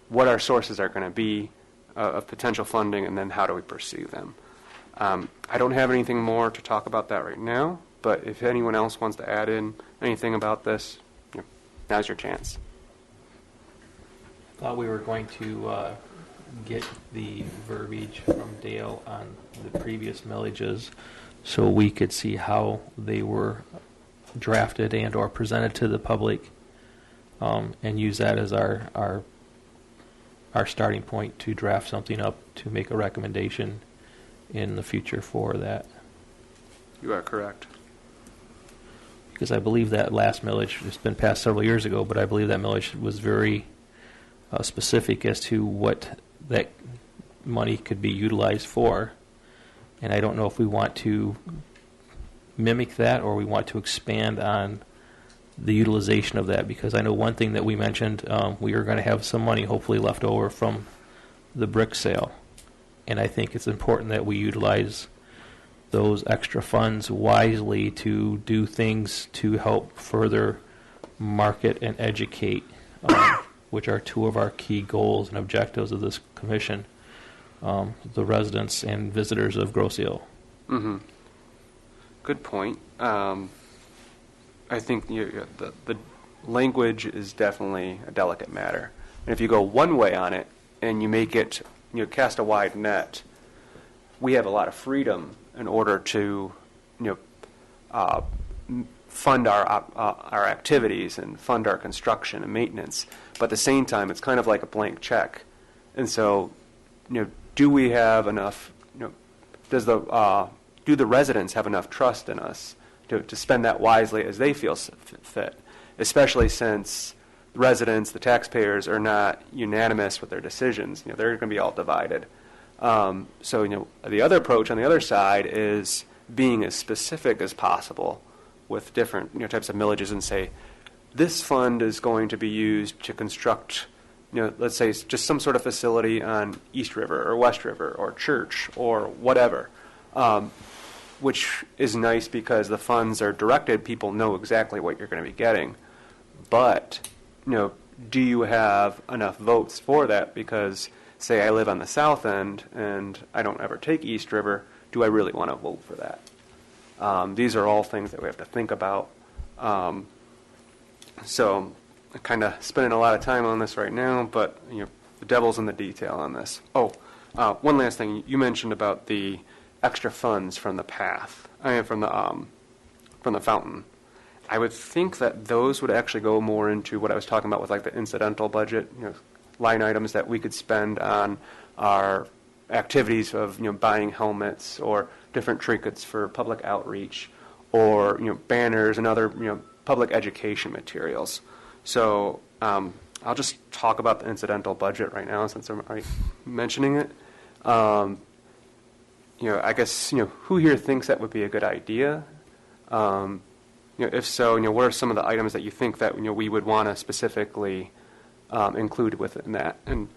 [SPEAKER 2] what our sources are going to be of potential funding, and then how do we pursue them. I don't have anything more to talk about that right now, but if anyone else wants to add in anything about this, now's your chance.
[SPEAKER 9] Thought we were going to get the verbiage from Dale on the previous millages so we could see how they were drafted and or presented to the public, and use that as our starting point to draft something up to make a recommendation in the future for that.
[SPEAKER 2] You are correct.
[SPEAKER 9] Because I believe that last millage, it's been passed several years ago, but I believe that millage was very specific as to what that money could be utilized for. And I don't know if we want to mimic that or we want to expand on the utilization of that, because I know one thing that we mentioned, we are going to have some money hopefully left over from the brick sale. And I think it's important that we utilize those extra funds wisely to do things to help further market and educate, which are two of our key goals and objectives of this commission, the residents and visitors of Grosse Ile.
[SPEAKER 2] Mm-hmm. Good point. I think the language is definitely a delicate matter. And if you go one way on it and you make it, cast a wide net, we have a lot of freedom in order to, fund our activities and fund our construction and maintenance. But at the same time, it's kind of like a blank check. And so, do we have enough? Do the residents have enough trust in us to spend that wisely as they feel fit? Especially since the residents, the taxpayers, are not unanimous with their decisions. They're going to be all divided. So, the other approach on the other side is being as specific as possible with different types of millages, and say, this fund is going to be used to construct, let's say just some sort of facility on East River or West River or church or whatever, which is nice because the funds are directed. People know exactly what you're going to be getting. But, do you have enough votes for that? Because, say I live on the south end and I don't ever take East River, do I really want to vote for that? These are all things that we have to think about. So I'm kind of spending a lot of time on this right now, but the devil's in the detail on this. Oh, one last thing. You mentioned about the extra funds from the path, from the fountain. I would think that those would actually go more into what I was talking about with like the incidental budget, line items that we could spend on our activities of buying helmets or different trinkets for public outreach, or banners and other public education materials. So I'll just talk about the incidental budget right now since I'm already mentioning it. I guess, who here thinks that would be a good idea? If so, what are some of the items that you think that, we would want to specifically include within that? And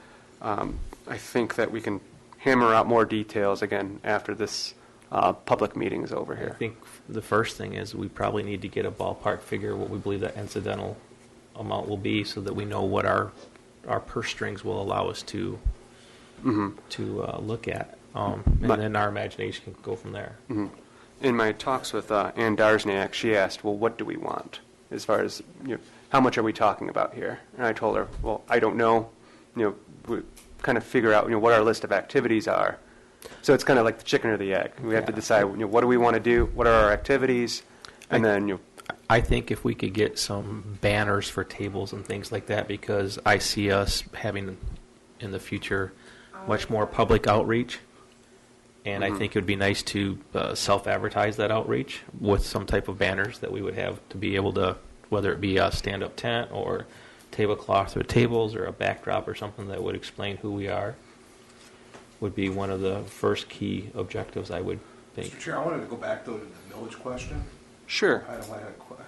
[SPEAKER 2] I think that we can hammer out more details again after this public meeting is over
[SPEAKER 9] I
[SPEAKER 2] here.
[SPEAKER 9] think the first thing is we probably need to get a ballpark figure what we believe that incidental amount will be, so that we know what our purse strings will allow us to look at, and then our imagination can go from there.
[SPEAKER 2] Mhm. In my talks with Ann Darsniak, she asked, well, what do we want as far as, how much are we talking about here? And I told her, well, I don't know. We kind of figure out, what our list of activities are. So it's kind of like the chicken or the egg. We have to decide, what do we want to do? What are our activities? And then,
[SPEAKER 9] I think if we could get some banners for tables and things like that, because I see us having in the future much more public outreach. And I think it would be nice to self-advertise that outreach with some type of banners that we would have to be able to, whether it be a stand-up tent or tablecloth or tables or a backdrop or something that would explain who we are, would be one of the first key objectives, I would think.
[SPEAKER 8] Mr. Chair, I wanted to go back, though, to the millage question.
[SPEAKER 2] sure.
[SPEAKER 8] I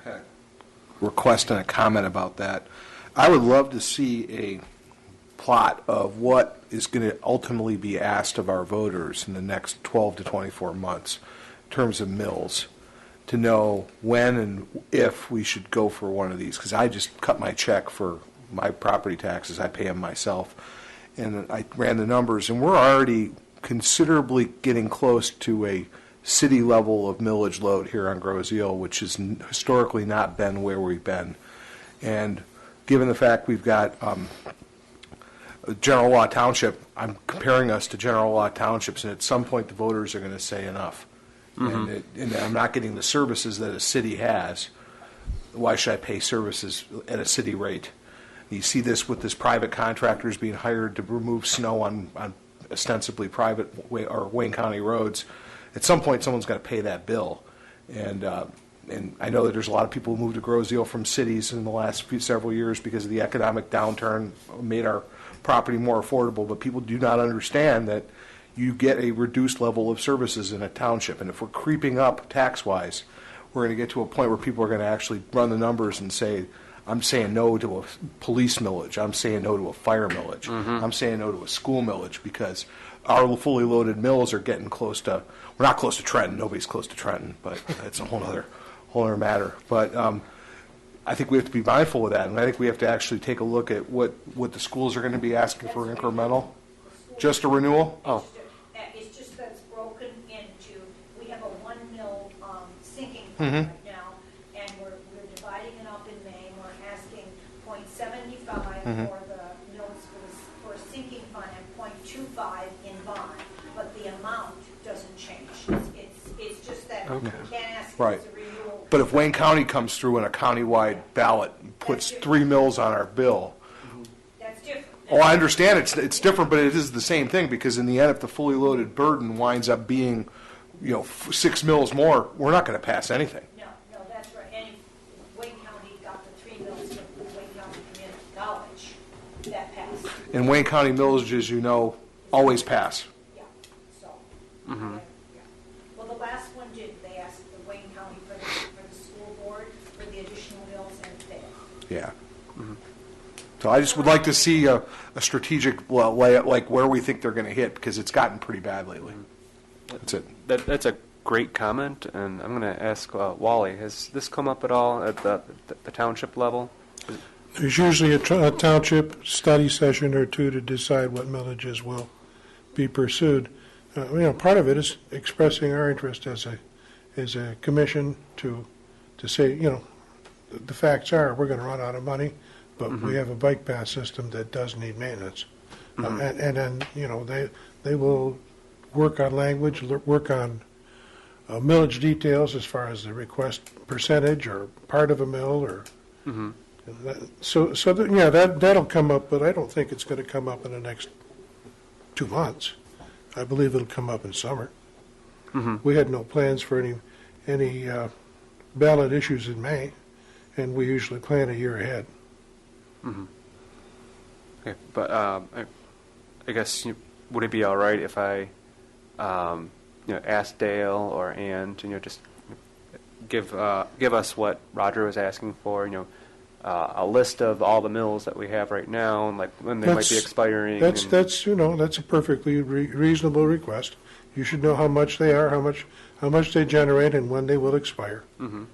[SPEAKER 8] had a request and a comment about that. I would love to see a plot of what is going to ultimately be asked of our voters in the next 12 to 24 months in terms of mills, to know when and if we should go for one of these. Because I just cut my check for my property taxes. I pay them myself. And I ran the numbers, and we're already considerably getting close to a city level of millage load here on Grosse Ile, which has historically not been where we've been. And given the fact we've got General Law Township, I'm comparing us to General Law Townships, and at some point the voters are going to say enough. And I'm not getting the services that a city has. Why should I pay services at a city rate? You see this with this private contractors being hired to remove snow on ostensibly private or Wayne County roads. At some point, someone's got to pay that bill. And I know that there's a lot of people who moved to Grosse Ile from cities in the last several years because of the economic downturn, made our property more affordable. But people do not understand that you get a reduced level of services in a township. And if we're creeping up tax-wise, we're going to get to a point where people are going to actually run the numbers and say, I'm saying no to a police millage. I'm saying no to a fire millage. I'm saying no to a school millage, because our fully loaded mills are getting close to, we're not close to Trenton. Nobody's close to Trenton, but that's a whole other matter. But I think we have to be mindful of that, and I think we have to actually take a look at what the schools are going to be asking for incremental. Just a renewal? Oh.
[SPEAKER 6] It's just that it's broken into, we have a 1 mil sinking fund right now, and we're dividing it up in May. We're asking 0.75 for the mills for a sinking fund and 0.25 in bond, but the amount doesn't change. It's just that we can't ask
[SPEAKER 8] Right.
[SPEAKER 6] as a renewal.
[SPEAKER 8] But if Wayne County comes through in a countywide ballot and puts 3 mills on our bill,
[SPEAKER 6] That's different.
[SPEAKER 8] oh, I understand it's different, but it is the same thing, because in the end, if the fully loaded burden winds up being, 6 mills more, we're not going to pass anything.
[SPEAKER 6] No, that's right. And if Wayne County got the 3 mills from Wayne County Community College, that passed.
[SPEAKER 8] And Wayne County mills, as you know, always pass.
[SPEAKER 6] Yeah, so. Yeah. Well, the last one did. They asked the Wayne County for the school board for the additional mills, and it failed.
[SPEAKER 8] Yeah. So I just would like to see a strategic layout, like where we think they're going to hit, because it's gotten pretty bad lately. That's it.
[SPEAKER 2] That's a great comment, and I'm going to ask Wally, has this come up at all at the township level?
[SPEAKER 3] There's usually a township study session or two to decide what millages will be pursued. Part of it is expressing our interest as a commission to say, the facts are we're going to run out of money, but we have a bike path system that does need maintenance. And then, they will work on language, work on millage details as far as the request percentage or part of a mill or. That'll come up, but I don't think it's going to come up in the next 2 months. I believe it'll come up in summer. We had no plans for any ballot issues in May, and we usually plan a year ahead.
[SPEAKER 2] Okay, but I guess would it be all right if I ask Dale or Ann to, just give us what Roger was asking for, a list of all the mills that we have right now and like when they might be expiring.
[SPEAKER 3] That's a perfectly reasonable request. You should know how much they are, how much they generate, and when they will expire.
[SPEAKER 2] Mm-hmm.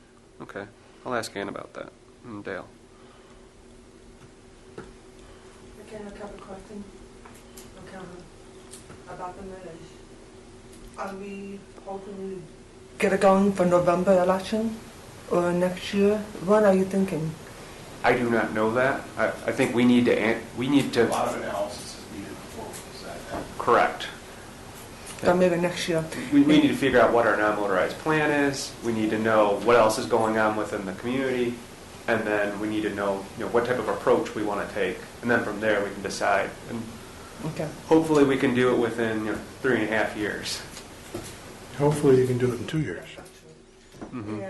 [SPEAKER 2] Okay. I'll ask Ann about that. And Dale.
[SPEAKER 5] Again, a couple questions. Okay, about the millage. Are we hoping to get it going for November election or next year? When are you thinking?
[SPEAKER 2] I do not know that. I think we need to.
[SPEAKER 8] A lot of analysis is needed before we decide that.
[SPEAKER 2] Correct.
[SPEAKER 5] Or maybe next year?
[SPEAKER 2] We need to figure out what our non-motorized plan is. We need to know what else is going on within the community, and then we need to know, what type of approach we want to take, and then from there we can decide. And
[SPEAKER 5] Okay.
[SPEAKER 2] hopefully we can do it within 3.5 years.
[SPEAKER 3] Hopefully you can do it in 2 years.
[SPEAKER 2] Mm-hmm.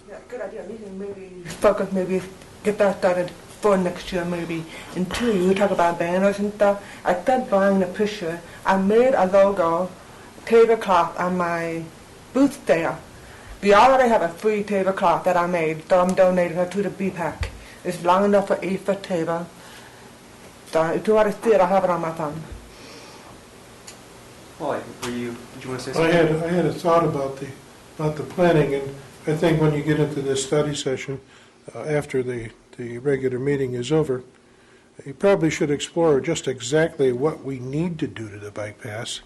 [SPEAKER 5] Yeah, good idea. We can maybe focus, maybe get that started for next year, maybe. In 2 years, we talk about banners and stuff. I started buying a picture. I made a logo tablecloth on my booth there. We already have a free tablecloth that I made, so I'm donating it to the BPAC. It's long enough for 8-foot table. So if you want to see it, I have it on my phone.
[SPEAKER 2] Well, did you want to say
[SPEAKER 3] I
[SPEAKER 2] something?
[SPEAKER 3] had a thought about the planning, and I think when you get into this study session, after the regular meeting is over, you probably should explore just exactly what we need to do to the bike pass,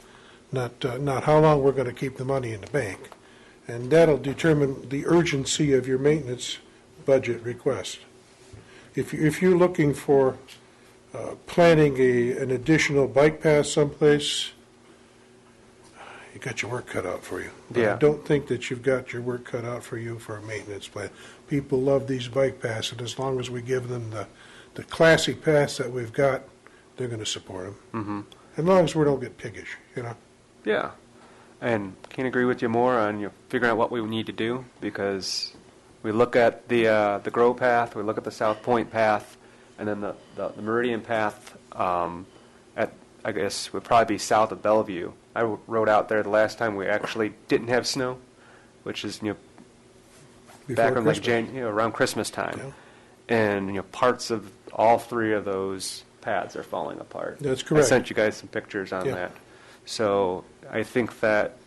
[SPEAKER 3] not how long we're going to keep the money in the bank. And that'll determine the urgency of your maintenance budget request. If you're looking for planning an additional bike pass someplace, you got your work cut out for you. But
[SPEAKER 2] Yeah.
[SPEAKER 3] I don't think that you've got your work cut out for you for a maintenance plan. People love these bike passes, and as long as we give them the classic pass that we've got, they're going to support them.
[SPEAKER 2] Mm-hmm.
[SPEAKER 3] As long as we don't get piggish,
[SPEAKER 2] Yeah. And can't agree with you more on figuring out what we need to do, because we look at the Grow path, we look at the South Point path, and then the Meridian path I guess would probably be south of Bellevue. I rode out there the last time we actually didn't have snow, which is
[SPEAKER 3] Before
[SPEAKER 2] back in like
[SPEAKER 3] Christmas.
[SPEAKER 2] around Christmas time,
[SPEAKER 3] Yeah.
[SPEAKER 2] and parts of all three of those paths are falling apart.
[SPEAKER 3] That's correct.
[SPEAKER 2] I sent you guys some pictures on
[SPEAKER 3] Yeah.
[SPEAKER 2] that. So I think that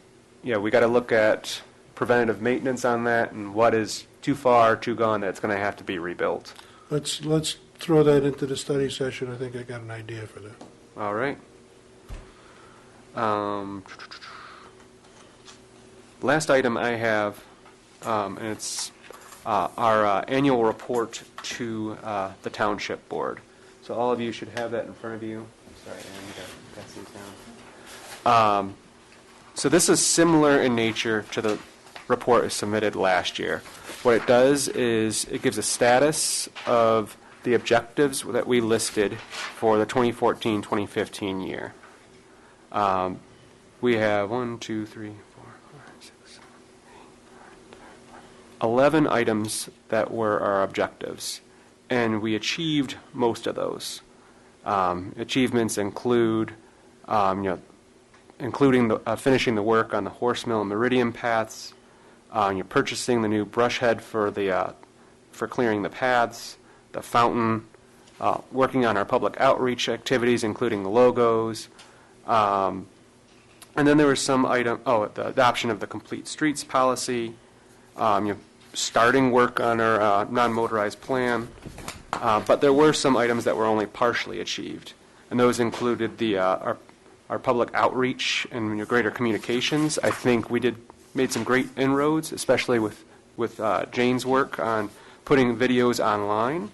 [SPEAKER 2] we got to look at preventative maintenance on that and what is too far, too gone, that's going to have to be rebuilt.
[SPEAKER 3] Let's throw that into the study session. I think I got an idea for that.
[SPEAKER 2] All right. Last item I have, and it's our annual report to the Township Board. So all of you should have that in front of you. Sorry, Aaron, you got to these down. So this is similar in nature to the report submitted last year. What it does is it gives a status of the objectives that we listed for the 2014-2015 year. We have 11 items that were our objectives, and we achieved most of those. Achievements include, including finishing the work on the Horse Mill and Meridian paths, purchasing the new brush head for clearing the paths, the fountain, working on our public outreach activities, including the logos, and then there was some item, the adoption of the Complete Streets policy, starting work on our non-motorized plan, but there were some items that were only partially achieved, and those included our public outreach and greater communications. I think we made some great inroads, especially with Jane's work on putting videos online.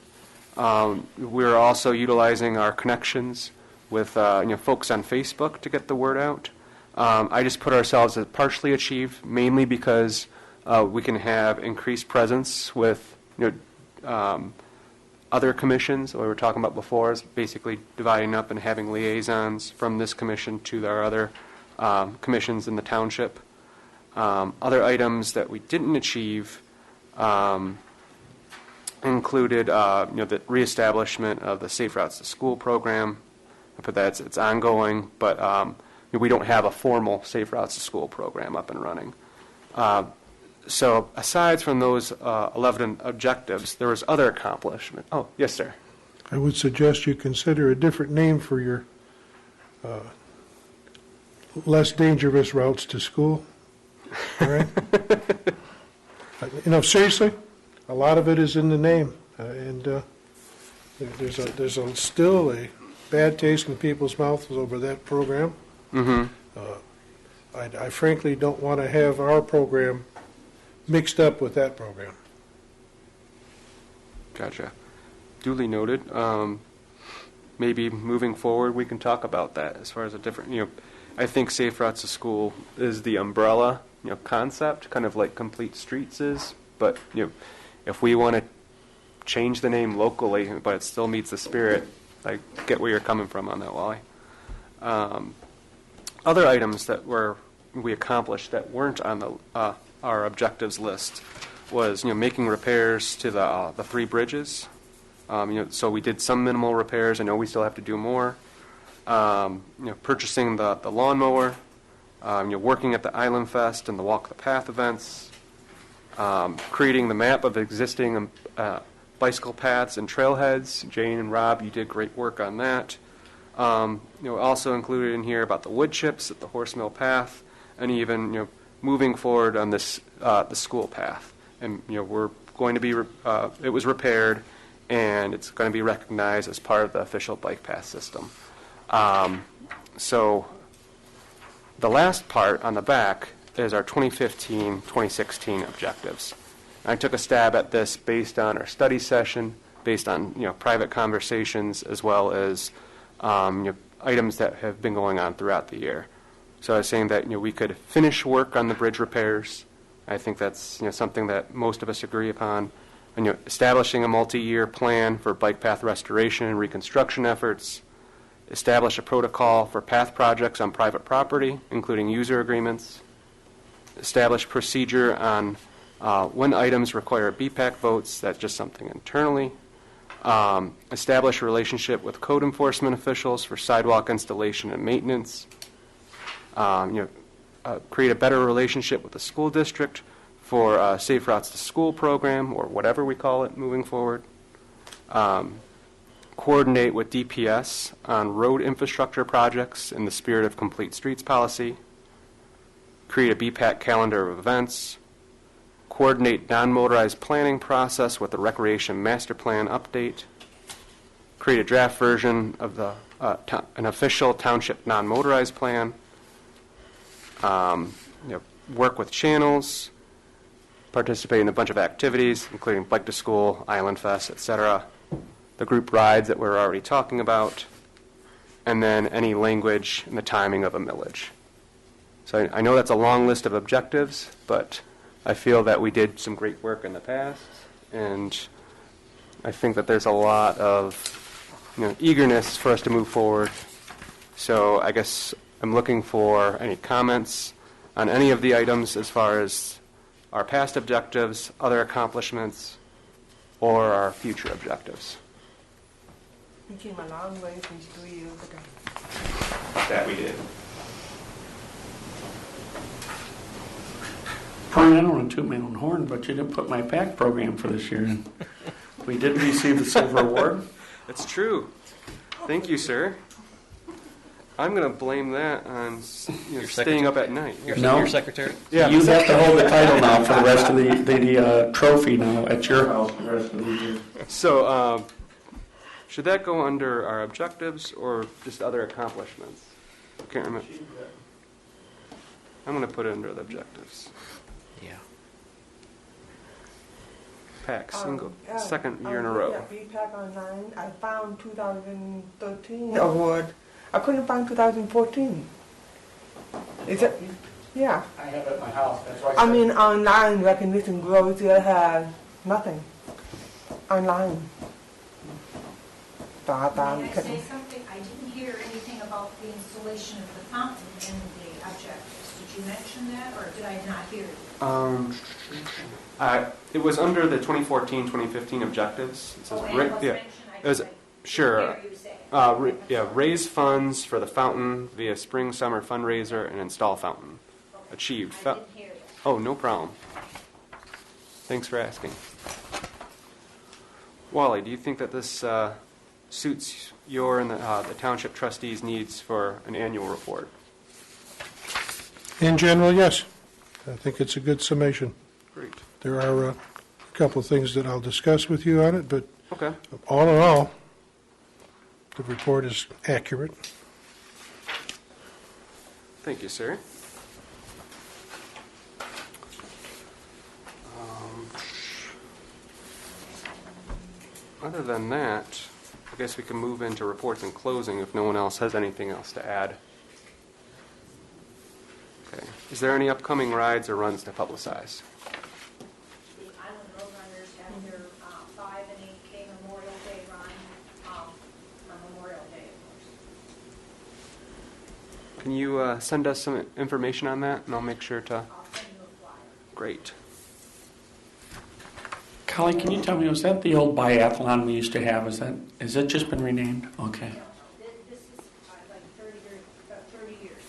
[SPEAKER 2] We're also utilizing our connections with folks on Facebook to get the word out. I just put ourselves as partially achieved, mainly because we can have increased presence with other commissions. What we were talking about before is basically dividing up and having liaisons from this commission to our other commissions in the township. Other items that we didn't achieve included the reestablishment of the Safe Routes to School program. I put that it's ongoing, but we don't have a formal Safe Routes to School program up and running. So aside from those 11 objectives, there was other accomplishment. Oh, yes, sir.
[SPEAKER 3] I would suggest you consider a different name for your less dangerous routes to school. All right? Seriously, a lot of it is in the name. There's still a bad taste in people's mouths over that program.
[SPEAKER 2] Mm-hmm.
[SPEAKER 3] I frankly don't want to have our program mixed up with that program.
[SPEAKER 2] Gotcha. Duly noted. Maybe moving forward, we can talk about that as far as a different, I think Safe Routes to School is the umbrella, concept, kind of like Complete Streets is. But, if we want to change the name locally, but it still meets the spirit, I get where you're coming from on that, Wally. Other items that we accomplished that weren't on our objectives list was, making repairs to the 3 bridges. So we did some minimal repairs. I know we still have to do more. Purchasing the lawnmower, working at the Island Fest and the Walk the Path events, creating the map of existing bicycle paths and trailheads. Jane and Rob, you did great work on that. Also included in here about the wood chips at the Horse Mill Path, and even moving forward on this the school path. And we're going to be it was repaired, and it's going to be recognized as part of the official bike path system. So the last part on the back is our 2015-2016 objectives. I took a stab at this based on our study session, based on private conversations, as well as items that have been going on throughout the year. So I was saying that we could finish work on the bridge repairs. I think that's something that most of us agree upon. And establishing a multi-year plan for bike path restoration and reconstruction efforts. Establish a protocol for path projects on private property, including user agreements. Establish procedure on when items require BPAC votes. That's just something internally. Establish a relationship with code enforcement officials for sidewalk installation and maintenance. Create a better relationship with the school district for Safe Routes to School program, or whatever we call it moving forward. Coordinate with DPS on road infrastructure projects in the spirit of Complete Streets policy. Create a BPAC calendar of events. Coordinate non-motorized planning process with the Recreation Master Plan update. Create a draft version of the an official township non-motorized plan. Work with channels. Participate in a bunch of activities, including Bike to School, Island Fest, etc. The group rides that we're already talking about. And then any language and the timing of a millage. So I know that's a long list of objectives, but I feel that we did some great work in the past, and I think that there's a lot of eagerness for us to move forward. So I guess I'm looking for any comments on any of the items as far as our past objectives, other accomplishments, or our future objectives.
[SPEAKER 5] We came a long way since 3 years ago.
[SPEAKER 2] That we did.
[SPEAKER 7] Brian, I don't want to toot my own horn, but you didn't put my PAC program for this year in. We did receive the silver award.
[SPEAKER 2] That's true. Thank you, sir. I'm going to blame that on staying up at night.
[SPEAKER 9] Your secretary?
[SPEAKER 2] Yeah.
[SPEAKER 7] You have to hold the title now for the rest of the trophy now at your house for the rest of the year.
[SPEAKER 2] So, should that go under our objectives or just other accomplishments? I can't remember. I'm going to put it under the objectives.
[SPEAKER 9] Yeah.
[SPEAKER 2] PAC, second year in a row.
[SPEAKER 5] Yeah, BPAC online. I found 2013 award. I couldn't find 2014. Is it? Yeah.
[SPEAKER 7] I have it at my house. That's why
[SPEAKER 5] I mean, online recognition growth, you have nothing. Online.
[SPEAKER 6] May I say something? I didn't hear anything about the installation of the fountain in the objectives. Did you mention that, or did I not hear it?
[SPEAKER 2] It was under the 2014-2015 objectives. It says
[SPEAKER 6] and it was mentioned,
[SPEAKER 2] it was Sure.
[SPEAKER 6] Hear you say it.
[SPEAKER 2] Yeah, raise funds for the fountain via spring, summer fundraiser and install fountain.
[SPEAKER 6] Okay.
[SPEAKER 2] Achieved.
[SPEAKER 6] I didn't hear you.
[SPEAKER 2] Oh, no problem. Thanks for asking. Wally, do you think that this suits your and the township trustees' needs for an annual report?
[SPEAKER 3] In general, yes. I think it's a good summation.
[SPEAKER 2] Great.
[SPEAKER 3] There are a couple of things that I'll discuss with you on it, but
[SPEAKER 2] Okay.
[SPEAKER 3] all in all, the report is accurate.
[SPEAKER 2] Thank you, sir. Other than that, I guess we can move into reports and closing if no one else has anything else to add. Okay. Is there any upcoming rides or runs to publicize?
[SPEAKER 6] The Island Road Runners have their 5 and 8K Memorial Day run on Memorial Day, of course.
[SPEAKER 2] Can you send us some information on that, and I'll make sure to...
[SPEAKER 6] I'll send you a flyer.
[SPEAKER 2] Great.
[SPEAKER 10] Colleen, can you tell me, was that the old biathlon we used to have? Has it just been renamed? Okay.
[SPEAKER 6] No, this is like 30 years.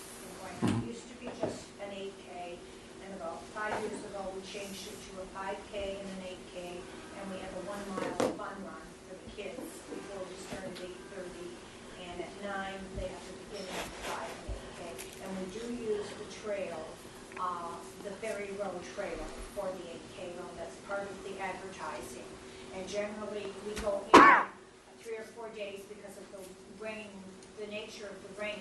[SPEAKER 6] It used to be just an 8K, and about 5 years ago, we changed it to a 5K and an 8K, and we have a 1 mile fun run for the kids before we started 8:30, and at 9, they have to begin at 5 and 8K. And we do use the trail, the Ferry Road Trail for the 8K run. That's part of the advertising. And generally, we go in 3 or 4 days because of the rain, the nature of the rain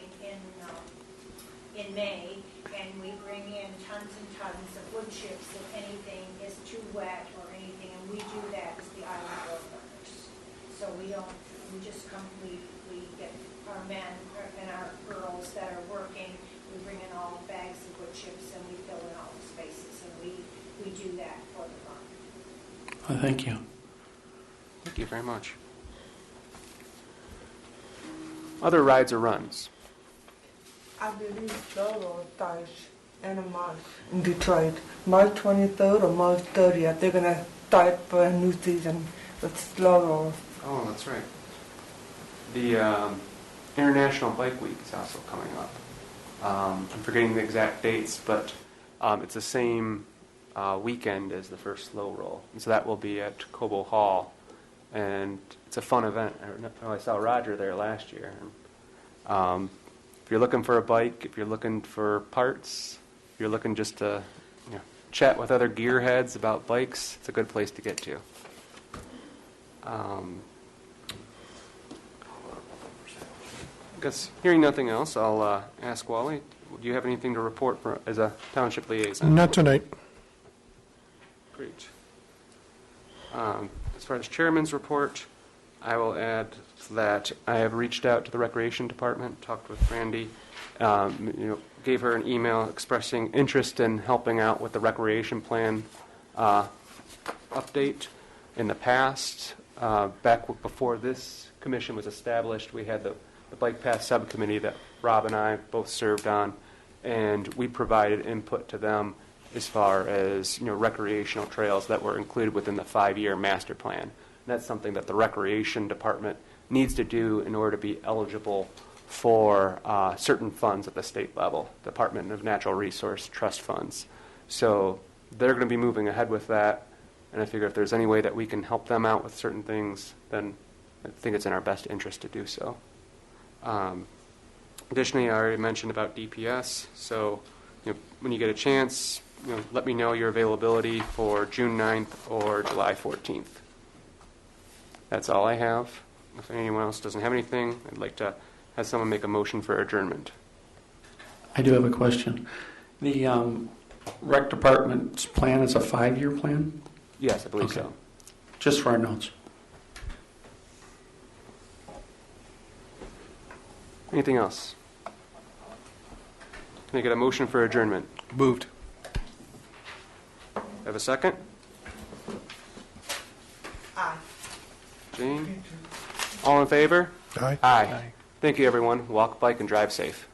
[SPEAKER 6] in May, and we bring in tons and tons of wood chips if anything is too wet or anything, and we do that as the Island Road Runners. So we just come, we get our men and our girls that are working, we bring in all bags of wood chips and we fill in all the spaces, and we do that for the run.
[SPEAKER 10] Well, thank you.
[SPEAKER 2] Thank you very much. Other rides or runs?
[SPEAKER 5] I believe Laurel dies in a month in Detroit. March 23rd or March 30th, they're going to start for a new season with Laurel.
[SPEAKER 2] Oh, that's right. The International Bike Week is also coming up. I'm forgetting the exact dates, but it's the same weekend as the first slow roll. And so that will be at Cobo Hall. And it's a fun event. I saw Roger there last year. If you're looking for a bike, if you're looking for parts, if you're looking just to chat with other gearheads about bikes, it's a good place to get to. I guess hearing nothing else, I'll ask Wally, do you have anything to report as a township liaison?
[SPEAKER 3] Not tonight.
[SPEAKER 2] Great. As far as chairman's report, I will add that I have reached out to the recreation department, talked with Randy, gave her an email expressing interest in helping out with the recreation plan update. In the past, back before this commission was established, we had the Bike Path Subcommittee that Rob and I both served on, and we provided input to them as far as recreational trails that were included within the 5-year master plan. And that's something that the recreation department needs to do in order to be eligible for certain funds at the state level, Department of Natural Resource Trust funds. So they're going to be moving ahead with that, and I figure if there's any way that we can help them out with certain things, then I think it's in our best interest to do so. Additionally, I already mentioned about DPS, so when you get a chance, let me know your availability for June 9th or July 14th. That's all I have. If anyone else doesn't have anything, I'd like to have someone make a motion for adjournment.
[SPEAKER 10] I do have a question. The rec department's plan is a 5-year plan?
[SPEAKER 2] Yes, I believe
[SPEAKER 10] Okay.
[SPEAKER 2] so.
[SPEAKER 10] Just for our notes.
[SPEAKER 2] Anything else? Can I get a motion for adjournment?
[SPEAKER 4] Moved.
[SPEAKER 2] Have a second?
[SPEAKER 5] Aye.
[SPEAKER 2] Jane? All in favor?
[SPEAKER 3] Aye.
[SPEAKER 2] Aye. Thank you, everyone. Walk, bike, and drive safe.